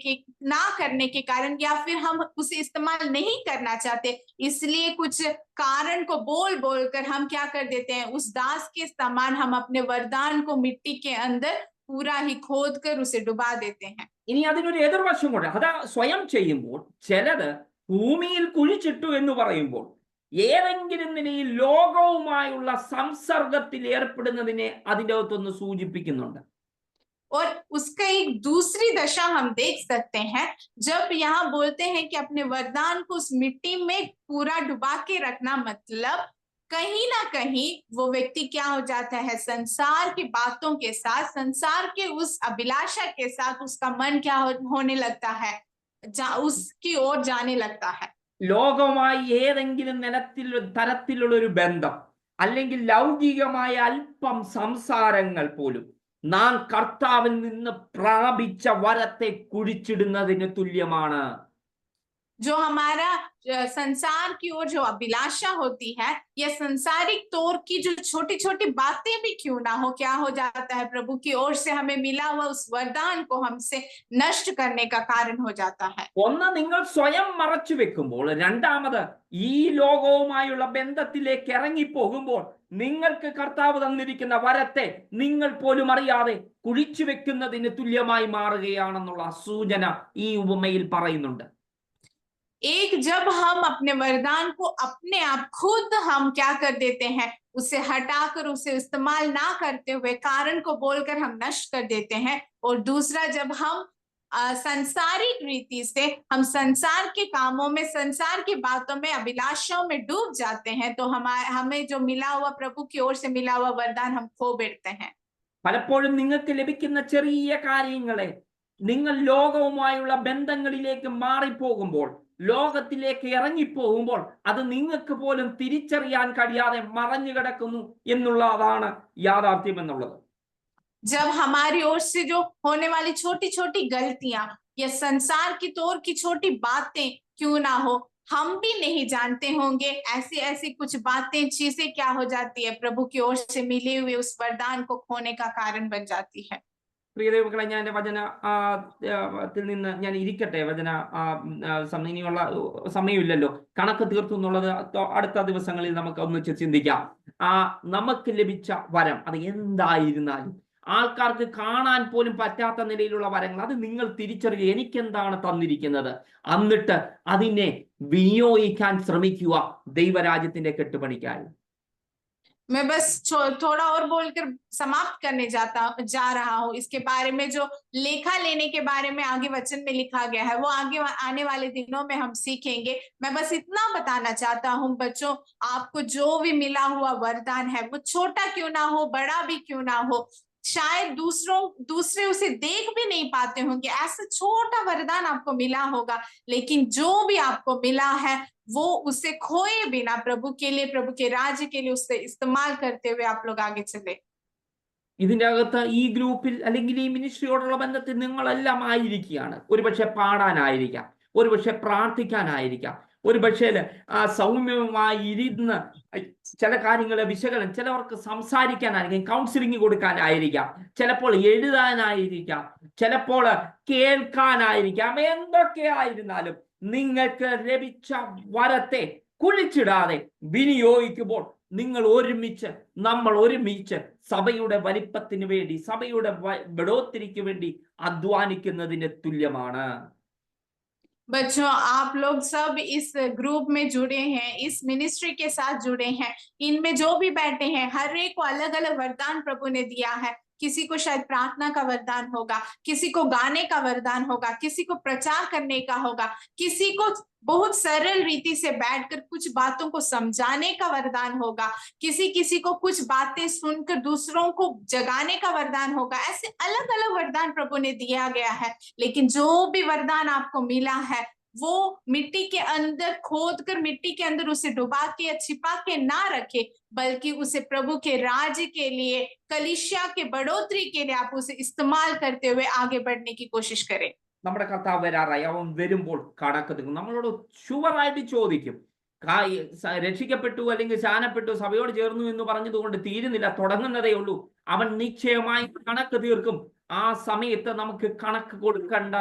के कारण या फिर हम उसे इस्तेमाल नहीं करना चाहते, इसलिए कुछ कारण को बोल बोलकर हम क्या कर देते हैं, उस दास के समान हम अपने वरदान को मिट्टी के अंदर पूरा ही खोद कर उसे डुबा देते हैं। ഇനി അതിനൊരു എതിർവശം കൂടെ, അത് സ്വയം ചെയ്യുമ്പോൾ ചിലത് ഭൂമിയിൽ കുഴിച്ചിട്ടു എന്ന് പറയുമ്പോൾ ഏതെങ്കിലും നിലയിൽ ലോകവുമായുള്ള സംസർഗത്തിൽ ഏർപ്പെടുന്നതിനെ അതിൻ്റെ അകത്തൊന്ന് സൂചിപ്പിക്കുന്നുണ്ട്. और उसका एक दूसरी दशा हम देख सकते हैं, जब यहाँ बोलते हैं कि अपने वरदान को उस मिट्टी में पूरा डुबा के रखना, मतलब कहीं ना कहीं वो व्यक्ति क्या हो जाता है, संसार की बातों के साथ, संसार के उस अभिलाषा के साथ उसका मन क्या होने लगता है, उसकी ओर जाने लगता है। ലോകവുമായി ഏതെങ്കിലും തരത്തിലുള്ള ഒരു ബന്ധം അല്ലെങ്കിൽ ലൗകികമായ അല്പം സംസാരങ്ങൾ പോലും നാം കർത്താവിൽ നിന്ന് പ്രാപിച്ച വരത്തെ കുഴിച്ചിടുന്നതിന് തുല്യമാണ്. जो हमारा संसार की ओर जो अभिलाषा होती है या संसारिक तौर की जो छोटी छोटी बातें भी क्यों ना हो, क्या हो जाता है, प्रभु की ओर से हमें मिला हुआ उस वरदान को हमसे नष्ट करने का कारण हो जाता है। ഒന്ന് നിങ്ങൾ സ്വയം മറച്ചു വെക്കുമ്പോൾ, രണ്ടാമത് ഈ ലോകവുമായുള്ള ബന്ധത്തിലേക്ക് ഇറങ്ങിപ്പോകുമ്പോൾ നിങ്ങൾക്ക് കർത്താവ് തന്നിരിക്കുന്ന വരത്തെ നിങ്ങൾ പോലും അറിയാതെ കുഴിച്ചു വെക്കുന്നതിന് തുല്യമായി മാറുകയാണെന്നുള്ള സൂചന ഈ ഉപമയിൽ പറയുന്നുണ്ട്. एक जब हम अपने वरदान को अपने आप खुद हम क्या कर देते हैं, उसे हटाकर उसे इस्तेमाल ना करते हुए कारण को बोलकर हम नष्ट कर देते हैं, और दूसरा जब हम संसारिक रीति से हम संसार के कामों में, संसार की बातों में, अभिलाषाओं में डूब जाते हैं, तो हमें जो मिला हुआ प्रभु की ओर से मिला हुआ वरदान हम खो बैठते हैं। പലപ്പോഴും നിങ്ങൾക്ക് ലഭിക്കുന്ന ചെറിയ കാര്യങ്ങളെ നിങ്ങൾ ലോകവുമായുള്ള ബന്ധങ്ങളിലേക്ക് മാറിപ്പോകുമ്പോൾ, ലോകത്തിലേക്ക് ഇറങ്ങിപ്പോകുമ്പോൾ അത് നിങ്ങൾക്ക് പോലും തിരിച്ചറിയാൻ കഴിയാതെ മറഞ്ഞു കിടക്കുന്നു എന്നുള്ളതാണ് യാഥാർത്ഥ്യം എന്നുള്ളത്. जब हमारी ओर से जो होने वाली छोटी छोटी गलतियां या संसार की तौर की छोटी बातें क्यों ना हो, हम भी नहीं जानते होंगे, ऐसी ऐसी कुछ बातें, चीजें क्या हो जाती है, प्रभु की ओर से मिले हुए उस वरदान को खोने का कारण बन जाती है। പ്രിയ ദൈവമക്കളെ, ഞാൻ എൻ്റെ വചന ത്തിൽ നിന്ന് ഞാൻ ഇരിക്കട്ടെ. ഇനിയുള്ള സമയമില്ലല്ലോ. കണക്ക് തീർത്തു എന്നുള്ളത് അടുത്ത ദിവസങ്ങളിൽ നമുക്ക് ഒന്നിച്ച് ചിന്തിക്കാം. നമുക്ക് ലഭിച്ച വരം അത് എന്തായിരുന്നാലും, ആൾക്കാർക്ക് കാണാൻ പോലും പറ്റാത്ത നിലയിലുള്ള വരങ്ങൾ, അത് നിങ്ങൾ തിരിച്ചറിയുക. എനിക്കെന്താണ് തന്നിരിക്കുന്നത്, എന്നിട്ട് അതിനെ വിനിയോഗിക്കാൻ ശ്രമിക്കുക ദൈവരാജ്യത്തിന്റെ കെട്ടുപണിക്കായി. मैं बस थोड़ा और बोलकर समाप्त करने जा रहा हूँ। इसके बारे में जो लेखा लेने के बारे में आगे वचन में लिखा गया है, वो आगे आने वाले दिनों में हम सीखेंगे। मैं बस इतना बताना चाहता हूँ बच्चों, आपको जो भी मिला हुआ वरदान है, वो छोटा क्यों ना हो, बड़ा भी क्यों ना हो, शायद दूसरे उसे देख भी नहीं पाते होंगे, ऐसा छोटा वरदान आपको मिला होगा, लेकिन जो भी आपको मिला है वो उसे खोए बिना प्रभु के लिए, प्रभु के राज्य के लिए उसे इस्तेमाल करते हुए आप लोग आगे चले। ഇതിന്റെ അകത്ത് ഈ ഗ്രൂപ്പിൽ അല്ലെങ്കിൽ ഈ മിനിസ്ട്രിയോടുള്ള ബന്ധത്തിൽ നിങ്ങളെല്ലാം ആയിരിക്കുകയാണ്. ഒരുപക്ഷെ പാടാനായിരിക്കാം, ഒരുപക്ഷെ പ്രാർത്ഥിക്കാനായിരിക്കാം, ഒരുപക്ഷെ സൗമ്യമായി ഇരുന്ന് ചില കാര്യങ്ങളെ വിശകലനം, ചിലവർക്ക് സംസാരിക്കാനായിരിക്കും, കൗൺസിലിംഗ് കൊടുക്കാനായിരിക്കാം, ചിലപ്പോൾ എഴുതാനായിരിക്കാം, ചിലപ്പോൾ കേൾക്കാനായിരിക്കാം. എന്തൊക്കെയായിരുന്നാലും നിങ്ങൾക്ക് ലഭിച്ച വരത്തെ കുഴിച്ചിടാതെ വിനിയോഗിക്കുമ്പോൾ നമ്മൾ ഒരുമിച്ച് സഭയുടെ വലിപ്പത്തിന് വേണ്ടി, സഭയുടെ ബഡോത്തിരിക്ക് വേണ്ടി അധ്വാനിക്കുന്നതിന് തുല്യമാണ്. बच्चों, आप लोग सब इस ग्रुप में जुड़े हैं, इस मिनिस्ट्री के साथ जुड़े हैं, इनमें जो भी बैठे हैं हर एक को अलग अलग वरदान प्रभु ने दिया है। किसी को शायद प्रार्थना का वरदान होगा, किसी को गाने का वरदान होगा, किसी को प्रचार करने का होगा, किसी को बहुत सरल रीति से बैठकर कुछ बातों को समझाने का वरदान होगा, किसी को कुछ बातें सुनकर दूसरों को जगाने का वरदान होगा। ऐसे अलग अलग वरदान प्रभु ने दिया गया है। लेकिन जो भी वरदान आपको मिला है, वो मिट्टी के अंदर खोद कर मिट्टी के अंदर उसे डुबा के या छिपा के ना रखे, बल्कि उसे प्रभु के राज्य के लिए, कलीसिया के बढ़ोतरी के लिए आप उसे इस्तेमाल करते हुए आगे बढ़ने की कोशिश करें। നമ്മുടെ കർത്താവ് വരാറായി. അവൻ വരുമ്പോൾ കണക്ക് തീർക്കും. നമ്മളോട് ഷുവറായിട്ട് ചോദിക്കും. രക്ഷിക്കപ്പെട്ടു അല്ലെങ്കിൽ സ്നാനപ്പെട്ടു സഭയോട് ചേർന്നു എന്ന് പറഞ്ഞതുകൊണ്ട് തീരുന്നില്ല, തുടങ്ങുന്നതേ ഉള്ളൂ. അവൻ നിശ്ചയമായി കണക്ക് തീർക്കും. ആ സമയത്ത് നമുക്ക് കണക്ക് കൊടുക്കേണ്ട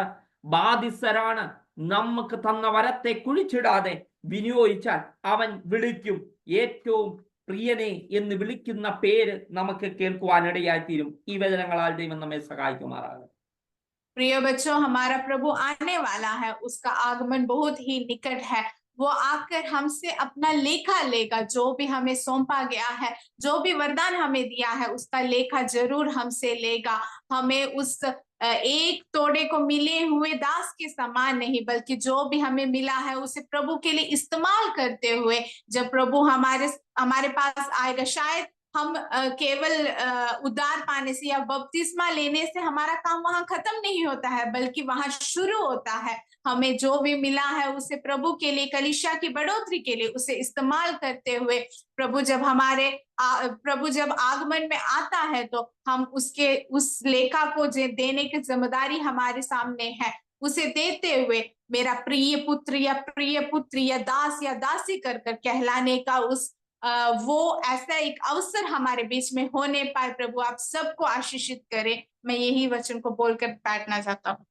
ബാധ്യസ്ഥരാണ്. നമുക്ക് തന്ന വരത്തെ കുഴിച്ചിടാതെ വിനിയോഗിച്ചാൽ അവൻ വിളിക്കും. ഏറ്റവും പ്രിയനെ എന്ന് വിളിക്കുന്ന പേര് നമുക്ക് കേൾക്കുവാനിടയായിത്തീരും. ഈ വചനങ്ങളാൽ ദൈവം നമ്മെ സഹായിക്കുമാറാകട്ടെ. प्रिय बच्चों, हमारा प्रभु आने वाला है, उसका आगमन बहुत ही निकट है। वो आकर हमसे अपना लेखा लेगा। जो भी हमें सौंपा गया है, जो भी वरदान हमें दिया है, उसका लेखा जरूर हमसे लेगा। हमें उस एक तोड़े को मिले हुए दास के समान नहीं, बल्कि जो भी हमें मिला है उसे प्रभु के लिए इस्तेमाल करते हुए जब प्रभु हमारे पास आएगा, शायद हम केवल उद्धार पाने से या बपतिस्मा लेने से हमारा काम वहां खत्म नहीं होता है, बल्कि वहां शुरू होता है। हमें जो भी मिला है उसे प्रभु के लिए, कलीसिया की बढ़ोतरी के लिए उसे इस्तेमाल करते हुए प्रभु जब आगमन में आता है तो हम उस लेखा को देने की जिम्मेदारी हमारे सामने है। उसे देते हुए मेरा प्रिय पुत्र या प्रिय पुत्री या दास या दासी कर कहलाने का वो ऐसा एक अवसर हमारे बीच में होने पाए। प्रभु आप सबको आशीषित करें। मैं यही वचन को बोलकर बैठना चाहता हूँ।